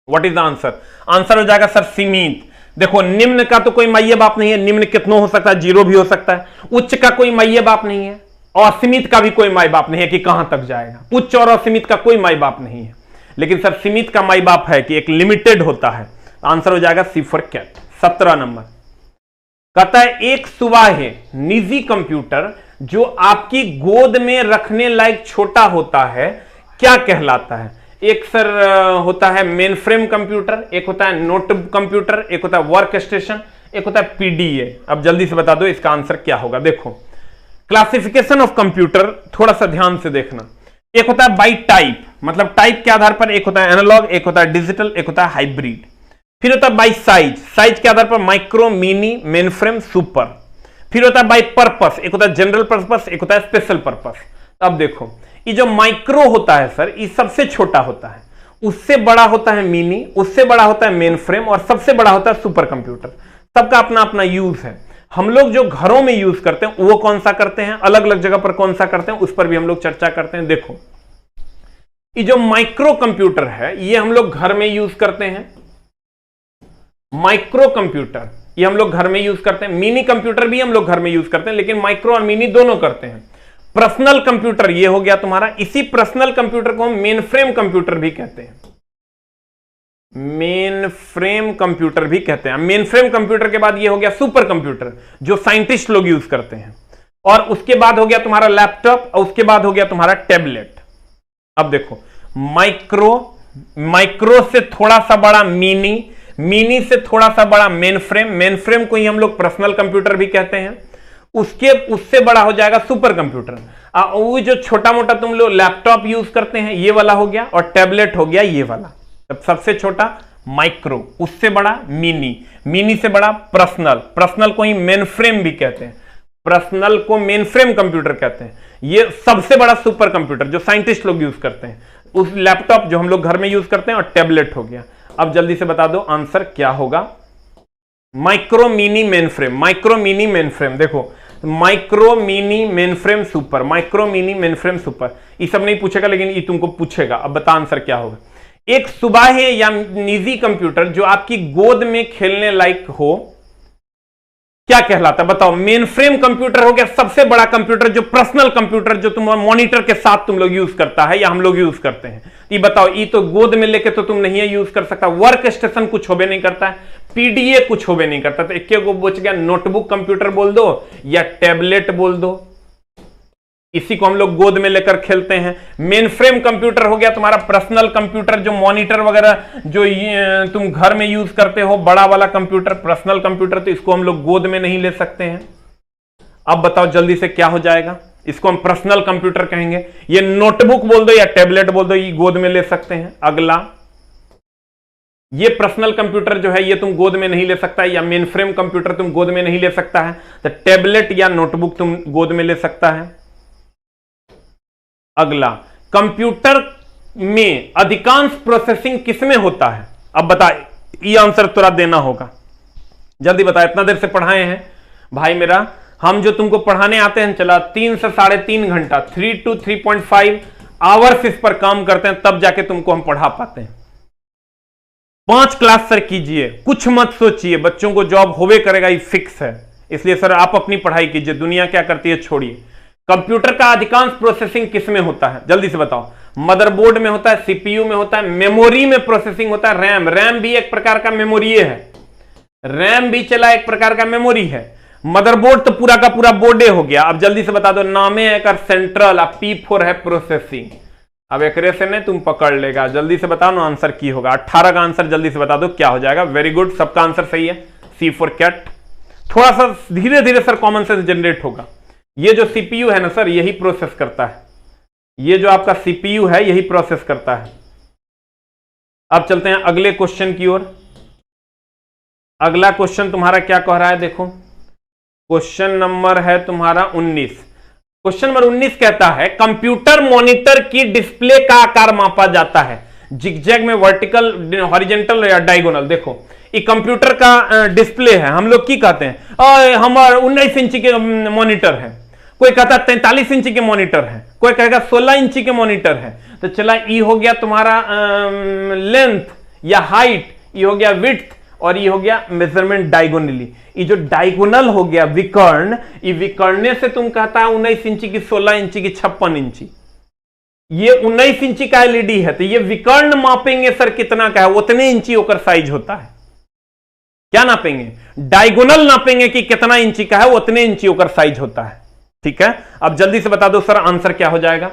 what is the answer. Answer हो जाएगा सर सीमित। देखो निम्न का तो कोई माय्य बाप नहीं है, निम्न कितनों हो सकता है, 0 भी हो सकता है। उच्च का कोई माय्य बाप नहीं है, और असीमित का भी कोई माई बाप नहीं है कि कहां तक जाएगा। उच्च और असीमित का कोई माई बाप नहीं है, लेकिन सर सीमित का माई बाप है कि एक लिमिटेड होता है। आंसर हो जाएगा सी फॉर कैट। 17 नंबर कहता है एक सुवाह्य निजी कंप्यूटर जो आपकी गोद में रखने लायक छोटा होता है क्या कहलाता है। एक सर होता है मेन फ्रेम कंप्यूटर, एक होता है नोट कंप्यूटर, एक होता है वर्क स्टेशन, एक होता है पीडीए। अब जल्दी से बता दो इसका आंसर क्या होगा। देखो क्लासिफिकेशन ऑफ कंप्यूटर थोड़ा सा ध्यान से देखना। एक होता है बाई टाइप, मतलब टाइप के आधार पर, एक होता है एनालॉग, एक होता है डिजिटल, एक होता है हाइब्रिड। फिर होता है बाई साइज, साइज के आधार पर micro, mini, mainframe, super. फिर होता है बाय पर्पस, एक होता है जनरल पर्पस, एक होता है स्पेशल पर्पस। अब देखो ये जो माइक्रो होता है सर, ये सबसे छोटा होता है, उससे बड़ा होता है मिनी, उससे बड़ा होता है मेन फ्रेम, और सबसे बड़ा होता है सुपर कंप्यूटर। सबका अपना अपना यूज है। हम लोग जो घरों में यूज करते हैं वो कौन सा करते हैं, अलग अलग जगह पर कौन सा करते हैं, उस पर भी हम लोग चर्चा करते हैं। देखो ये जो माइक्रो कंप्यूटर है ये हम लोग घर में यूज करते हैं, माइक्रो कंप्यूटर ये हम लोग घर में यूज करते हैं, मिनी कंप्यूटर भी हम लोग घर में यूज करते हैं, लेकिन माइक्रो और मिनी दोनों करते हैं। पर्सनल कंप्यूटर ये हो गया तुम्हारा, इसी पर्सनल कंप्यूटर को हम मेन फ्रेम कंप्यूटर भी कहते हैं, मेन फ्रेम कंप्यूटर भी कहते हैं। मेन फ्रेम कंप्यूटर के बाद ये हो गया सुपर कंप्यूटर जो साइंटिस्ट लोग यूज करते हैं, और उसके बाद हो गया तुम्हारा लैपटॉप, और उसके बाद हो गया तुम्हारा टैबलेट। अब देखो माइक्रो से थोड़ा सा बड़ा मिनी, मिनी से थोड़ा सा बड़ा मेन फ्रेम को ही हम लोग पर्सनल कंप्यूटर भी कहते हैं, उससे बड़ा हो जाएगा सुपर कंप्यूटर। वो जो छोटा मोटा तुम लोग लैपटॉप यूज करते हैं ये वाला हो गया, और टैबलेट हो गया ये वाला। सबसे छोटा माइक्रो, उससे बड़ा मिनी, मिनी से बड़ा पर्सनल को ही मेन फ्रेम भी कहते हैं, पर्सनल को मेन फ्रेम कंप्यूटर कहते हैं। ये सबसे बड़ा सुपर कंप्यूटर जो साइंटिस्ट लोग यूज करते हैं, उस लैपटॉप जो हम लोग घर में यूज करते हैं, और टैबलेट हो गया। अब जल्दी से बता दो आंसर क्या होगा। Micro mini mainframe, micro mini mainframe. देखो micro mini mainframe super, micro mini mainframe super, ये सब नहीं पूछेगा लेकिन ये तुमको पूछेगा। अब बता आंसर क्या होगा। एक सुबाह या निजी कंप्यूटर जो आपकी गोद में खेलने लायक हो क्या कहलाता है, बताओ। मेन फ्रेम कंप्यूटर हो गया सबसे बड़ा कंप्यूटर, जो पर्सनल कंप्यूटर जो तुम मॉनिटर के साथ तुम लोग यूज करता है या हम लोग यूज करते हैं। ये बताओ, ये तो गोद में लेके तो तुम नहीं यूज कर सकता, वर्क स्टेशन कुछ होबे नहीं करता है, पीडीए कुछ होबे नहीं करता। तो एक को बच गया, नोटबुक कंप्यूटर बोल दो या टैबलेट बोल दो, इसी को हम लोग गोद में लेकर खेलते हैं। मेन फ्रेम कंप्यूटर हो गया तुम्हारा पर्सनल कंप्यूटर, जो मॉनिटर वगैरह जो तुम घर में यूज करते हो, बड़ा वाला कंप्यूटर पर्सनल कंप्यूटर, तो इसको हम लोग गोद में नहीं ले सकते हैं। अब बताओ जल्दी से क्या हो जाएगा, इसको हम पर्सनल कंप्यूटर कहेंगे। ये नोटबुक बोल दो या टैबलेट बोल दो, ये गोद में ले सकते हैं। अगला, ये पर्सनल कंप्यूटर जो है ये तुम गोद में नहीं ले सकता है, या मेन फ्रेम कंप्यूटर तुम गोद में नहीं ले सकता है, तो टैबलेट या नोटबुक तुम गोद में ले सकता है। अगला, कंप्यूटर में अधिकांश प्रोसेसिंग किसमें होता है। अब बता, ये आंसर तुरंत देना होगा, जल्दी बता। इतना देर से पढ़ाए हैं भाई मेरा, हम जो तुमको पढ़ाने आते हैं चला 3 से 3.5 घंटा 3 to 3.5 आवर्स इस पर काम करते हैं, तब जाके तुमको हम पढ़ा पाते हैं। 5 क्लास सर कीजिए, कुछ मत सोचिए, बच्चों को जॉब होवे करेगा ये फिक्स है, इसलिए सर आप अपनी पढ़ाई कीजिए, दुनिया क्या करती है छोड़िए। कंप्यूटर का अधिकांश प्रोसेसिंग किसमें होता है, जल्दी से बताओ। मदरबोर्ड में होता है, सीपीयू में होता है, मेमोरी में प्रोसेसिंग होता है, रैम, रैम भी एक प्रकार का मेमोरी है, रैम भी चला एक प्रकार का मेमोरी है। मदरबोर्ड तो पूरा का पूरा बोर्डे हो गया। अब जल्दी से बता दो, नामे है कर सेंट्रल, अब P4 है प्रोसेसिंग। अब एक से नहीं तुम पकड़ लेगा, जल्दी से बताओ ना आंसर की होगा। 18 का आंसर जल्दी से बता दो क्या हो जाएगा। वेरी गुड, सबका आंसर सही है, C4 कैट। थोड़ा सा धीरे धीरे सर कॉमन सेंस जनरेट होगा। ये जो सीपीयू है ना सर, यही प्रोसेस करता है, ये जो आपका सीपीयू है यही प्रोसेस करता है। अब चलते हैं अगले क्वेश्चन की ओर। अगला क्वेश्चन तुम्हारा क्या कह रहा है, देखो क्वेश्चन नंबर है तुम्हारा 19। क्वेश्चन नंबर 19 कहता है कंप्यूटर मॉनिटर की डिस्प्ले का आकार मापा जाता है, जिगजैग में, वर्टिकल, हॉरिजेंटल या डायगोनल। देखो ये कंप्यूटर का डिस्प्ले है, हम लोग की कहते हैं हमारा 19 इंची के मॉनिटर है, कोई कहता है 43 इंची के मॉनिटर है, कोई कहेगा 16 इंची के मॉनिटर है। तो चला ई हो गया तुम्हारा लेंथ या हाइट, ये हो गया विड्थ, और ये हो गया मेजरमेंट डायगोनली। ये जो डायगोनल हो गया विकर्ण, ये विकर्णे से तुम कहता है 19 इंची की, 16 इंची की, 56 इंची। ये 19 इंची का एलईडी है, तो ये विकर्ण मापेंगे सर कितना का है, उतने इंची होकर साइज होता है। क्या नापेंगे, डायगोनल नापेंगे कि कितना इंची का है, उतने इंची होकर साइज होता है। ठीक है, अब जल्दी से बता दो सर आंसर क्या हो जाएगा।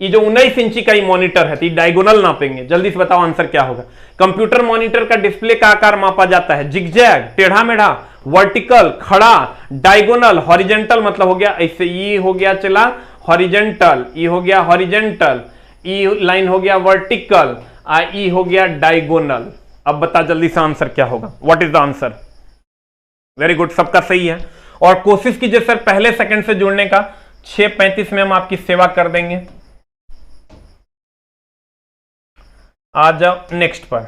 ये जो 19 इंची का ये मॉनिटर है, तो डायगोनल नापेंगे, जल्दी से बताओ आंसर क्या होगा। कंप्यूटर मॉनिटर का डिस्प्ले का आकार मापा जाता है जिगजैग, टेढ़ा मेढ़ा, वर्टिकल, खड़ा, डायगोनल, हॉरिजेंटल मतलब हो गया ऐसे, ये हो गया चला हॉरिजेंटल, ये हो गया हॉरिजेंटल, ये लाइन हो गया वर्टिकल, ये हो गया डायगोनल। अब बता जल्दी से आंसर क्या होगा, what is the answer. Very good, सबका सही है। और कोशिश कीजिए सर पहले सेकंड से जुड़ने का। 6:35 में हम आपकी सेवा कर देंगे। आ जाओ नेक्स्ट पर,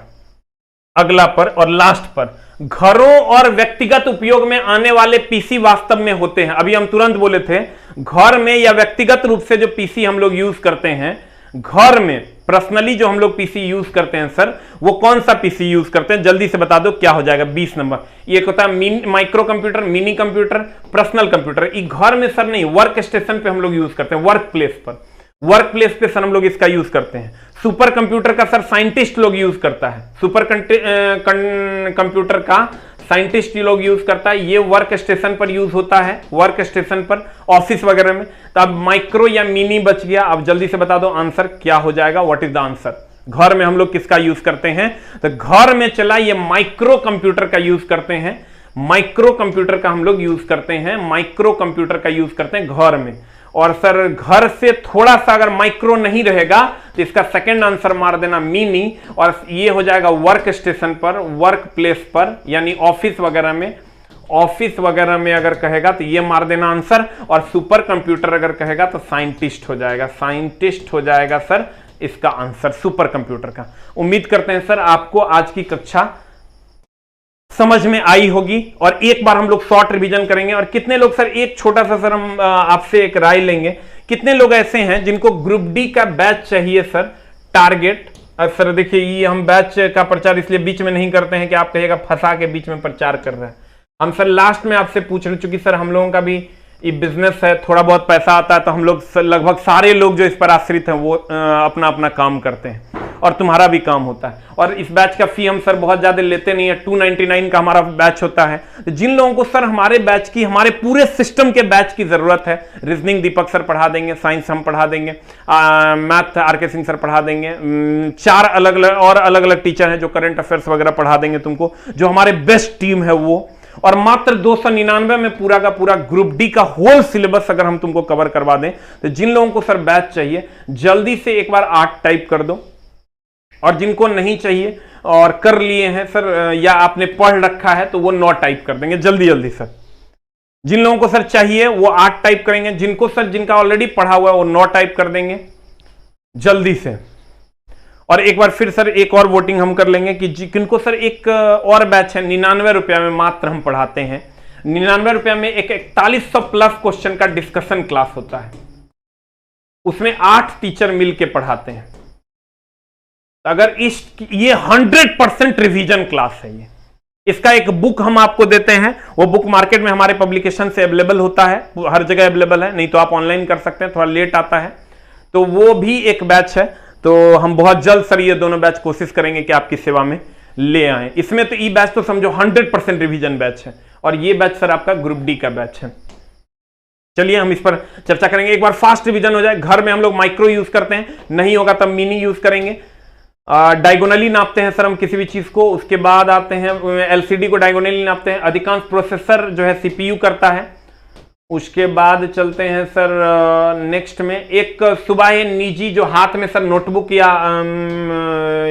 अगला पर और लास्ट पर। घरों और व्यक्तिगत उपयोग में आने वाले पीसी वास्तव में होते हैं, अभी हम तुरंत बोले थे, घर में या व्यक्तिगत रूप से जो पीसी हम लोग यूज करते हैं, घर में पर्सनली जो हम लोग पीसी यूज करते हैं सर, वो कौन सा पीसी यूज करते हैं, जल्दी से बता दो क्या हो जाएगा। 20 नंबर। एक होता है micro computer, mini computer, personal computer. ये घर में सर नहीं, वर्क स्टेशन पे हम लोग यूज करते हैं, वर्क प्लेस पर, वर्क प्लेस पे सर हम लोग इसका यूज करते हैं। सुपर कंप्यूटर का सर साइंटिस्ट लोग यूज करता है, सुपर कंप्यूटर का साइंटिस्ट लोग यूज करता है, ये वर्क स्टेशन पर यूज होता है, वर्क स्टेशन पर, ऑफिस वगैरह में। तो अब माइक्रो या मिनी बच गया, अब जल्दी से बता दो आंसर क्या हो जाएगा, व्हाट इज द आंसर। घर में हम लोग किसका यूज करते हैं, तो घर में चला ये माइक्रो कंप्यूटर का यूज करते हैं, माइक्रो कंप्यूटर का हम लोग यूज करते हैं, माइक्रो कंप्यूटर का यूज करते हैं घर में। और सर घर से थोड़ा सा अगर माइक्रो नहीं रहेगा तो इसका सेकंड आंसर मार देना मिनी, और ये हो जाएगा वर्क स्टेशन पर, वर्क प्लेस पर, यानी ऑफिस वगैरह में, ऑफिस वगैरह में अगर कहेगा तो ये मार देना आंसर। और सुपर कंप्यूटर अगर कहेगा तो साइंटिस्ट हो जाएगा, साइंटिस्ट हो जाएगा सर इसका आंसर सुपर कंप्यूटर का। उम्मीद करते हैं सर आपको आज की कक्षा समझ में आई होगी। और एक बार हम लोग शॉर्ट रिवीजन करेंगे। और कितने लोग सर, एक छोटा सा सर हम आपसे एक राय लेंगे, कितने लोग ऐसे हैं जिनको ग्रुप डी का बैच चाहिए सर, टारगेट। सर देखिए ये हम बैच का प्रचार इसलिए बीच में नहीं करते हैं कि आप कहिएगा फंसा के बीच में प्रचार कर रहे हैं। हम सर लास्ट में आपसे पूछ रहे, चूंकि सर हम लोगों का भी ये बिजनेस है, थोड़ा बहुत पैसा आता है, तो हम लोग लगभग सारे लोग जो इस पर आश्रित हैं वो अपना अपना काम करते हैं, और तुम्हारा भी काम होता है। और इस बैच का फी हम सर बहुत ज्यादा लेते नहीं है, 299 का हमारा बैच होता है। तो जिन लोगों को सर हमारे बैच की, हमारे पूरे सिस्टम के बैच की जरूरत है, रीजनिंग दीपक सर पढ़ा देंगे, साइंस हम पढ़ा देंगे, मैथ आरके सिंह सर पढ़ा देंगे, 4 अलग अलग टीचर हैं जो करंट अफेयर्स वगैरह पढ़ा देंगे तुमको, जो हमारे बेस्ट टीम है वो। और मात्र 299 में पूरा का पूरा ग्रुप डी का होल सिलेबस अगर हम तुमको कवर करवा दें। तो जिन लोगों को सर बैच चाहिए जल्दी से एक बार 8 टाइप कर दो, और जिनको नहीं चाहिए और कर लिए हैं सर या आपने पढ़ रखा है तो वो 9 टाइप कर देंगे जल्दी जल्दी सर। जिन लोगों को सर चाहिए वो 8 टाइप करेंगे, जिनको सर जिनका ऑलरेडी पढ़ा हुआ है वो 9 टाइप कर देंगे जल्दी से। और एक बार फिर सर एक और वोटिंग हम कर लेंगे कि किनको सर एक और बैच है, 99 रुपया में मात्र हम पढ़ाते हैं। 99 रुपया में एक 4100 प्लस क्वेश्चन का डिस्कशन क्लास होता है, उसमें 8 टीचर मिलके पढ़ाते हैं। अगर ये 100% रिवीजन क्लास है, ये इसका एक बुक हम आपको देते हैं, वो बुक मार्केट में हमारे पब्लिकेशन से अवेलेबल होता है, हर जगह अवेलेबल है, नहीं तो आप ऑनलाइन कर सकते हैं, थोड़ा लेट आता है। तो वो भी एक बैच है। तो हम बहुत जल्द सर ये दोनों बैच कोशिश करेंगे कि आपकी सेवा में ले आए। इसमें तो ई बैच तो समझो 100% रिवीजन बैच है, और ये बैच सर आपका ग्रुप डी का बैच है। चलिए हम इस पर चर्चा करेंगे। एक बार फास्ट रिवीजन हो जाए। घर में हम लोग माइक्रो यूज करते हैं, नहीं होगा तब मिनी यूज करेंगे। डायगोनली नापते हैं सर हम किसी भी चीज को। उसके बाद आते हैं एलसीडी को डायगोनली नापते हैं, अधिकांश प्रोसेसर जो है सीपीयू करता है। उसके बाद चलते हैं सर नेक्स्ट में, एक सुबह निजी जो हाथ में सर नोटबुक या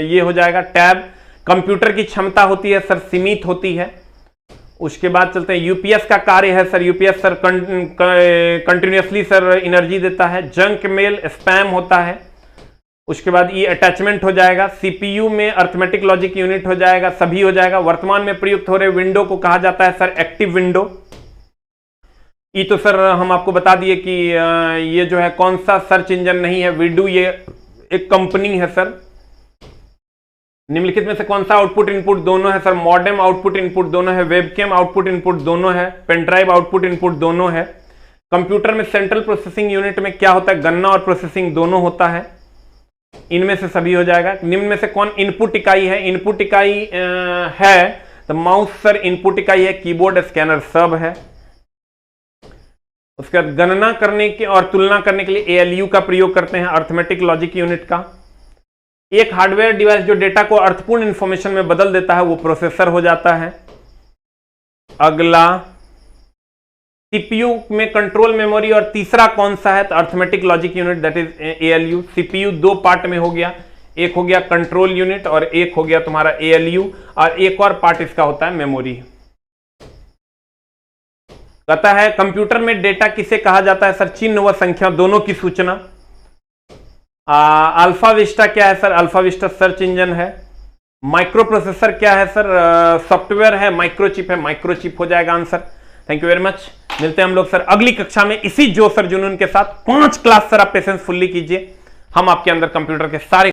ये हो जाएगा टैब, कंप्यूटर की क्षमता होती है सर सीमित होती है। उसके बाद चलते हैं यूपीएस का कार्य है sir, UPS sir continuously sir energy देता है। जंक मेल स्पैम होता है। उसके बाद ये अटैचमेंट हो जाएगा। सीपीयू में अर्थमेटिक लॉजिक यूनिट हो जाएगा, सभी हो जाएगा। वर्तमान में प्रयुक्त हो रहे विंडो को कहा जाता है सर एक्टिव विंडो। ये तो सर हम आपको बता दिए कि ये जो है कौन सा सर्च इंजन नहीं है, विडू ये एक कंपनी है सर। निम्नलिखित में से कौन सा आउटपुट इनपुट दोनों है सर, मॉडेम आउटपुट इनपुट दोनों है, वेबकैम आउटपुट इनपुट दोनों है, पेनड्राइव आउटपुट इनपुट दोनों है। कंप्यूटर में सेंट्रल प्रोसेसिंग यूनिट में क्या होता है, गणना और प्रोसेसिंग दोनों होता है। इनमें से सभी हो जाएगा। निम्न में से कौन इनपुट इकाई है, इनपुट इकाई है तो माउस सर इनपुट इकाई है, कीबोर्ड स्कैनर सब है। उसके बाद गणना करने के और तुलना करने के लिए एएलयू का प्रयोग करते हैं, अर्थमेटिक लॉजिक यूनिट का। एक हार्डवेयर डिवाइस जो डेटा को अर्थपूर्ण इंफॉर्मेशन में बदल देता है वो प्रोसेसर हो जाता है। अगला सीपीयू में कंट्रोल मेमोरी, और तीसरा कौन सा है तो arithmetic logic unit that is ALU. CPU 2 part में हो गया, एक हो गया कंट्रोल यूनिट और एक हो गया तुम्हारा एएलयू, और एक और पार्ट इसका होता है मेमोरी। कहता है कंप्यूटर में डेटा किसे कहा जाता है सर? चिन्ह व संख्या दोनों की सूचना। अल्फा विस्टा क्या है sir? Alpha Vista search engine है। माइक्रो प्रोसेसर क्या है सर? सॉफ्टवेयर है। माइक्रोचिप है, माइक्रोचिप हो जाएगा answer. Thank you very much. मिलते हैं हम लोग सर अगली कक्षा में इसी जोश और जुनून के साथ। 5 क्लास सर आप पेशेंस फुल्ली कीजिए, हम आपके अंदर कंप्यूटर के सारे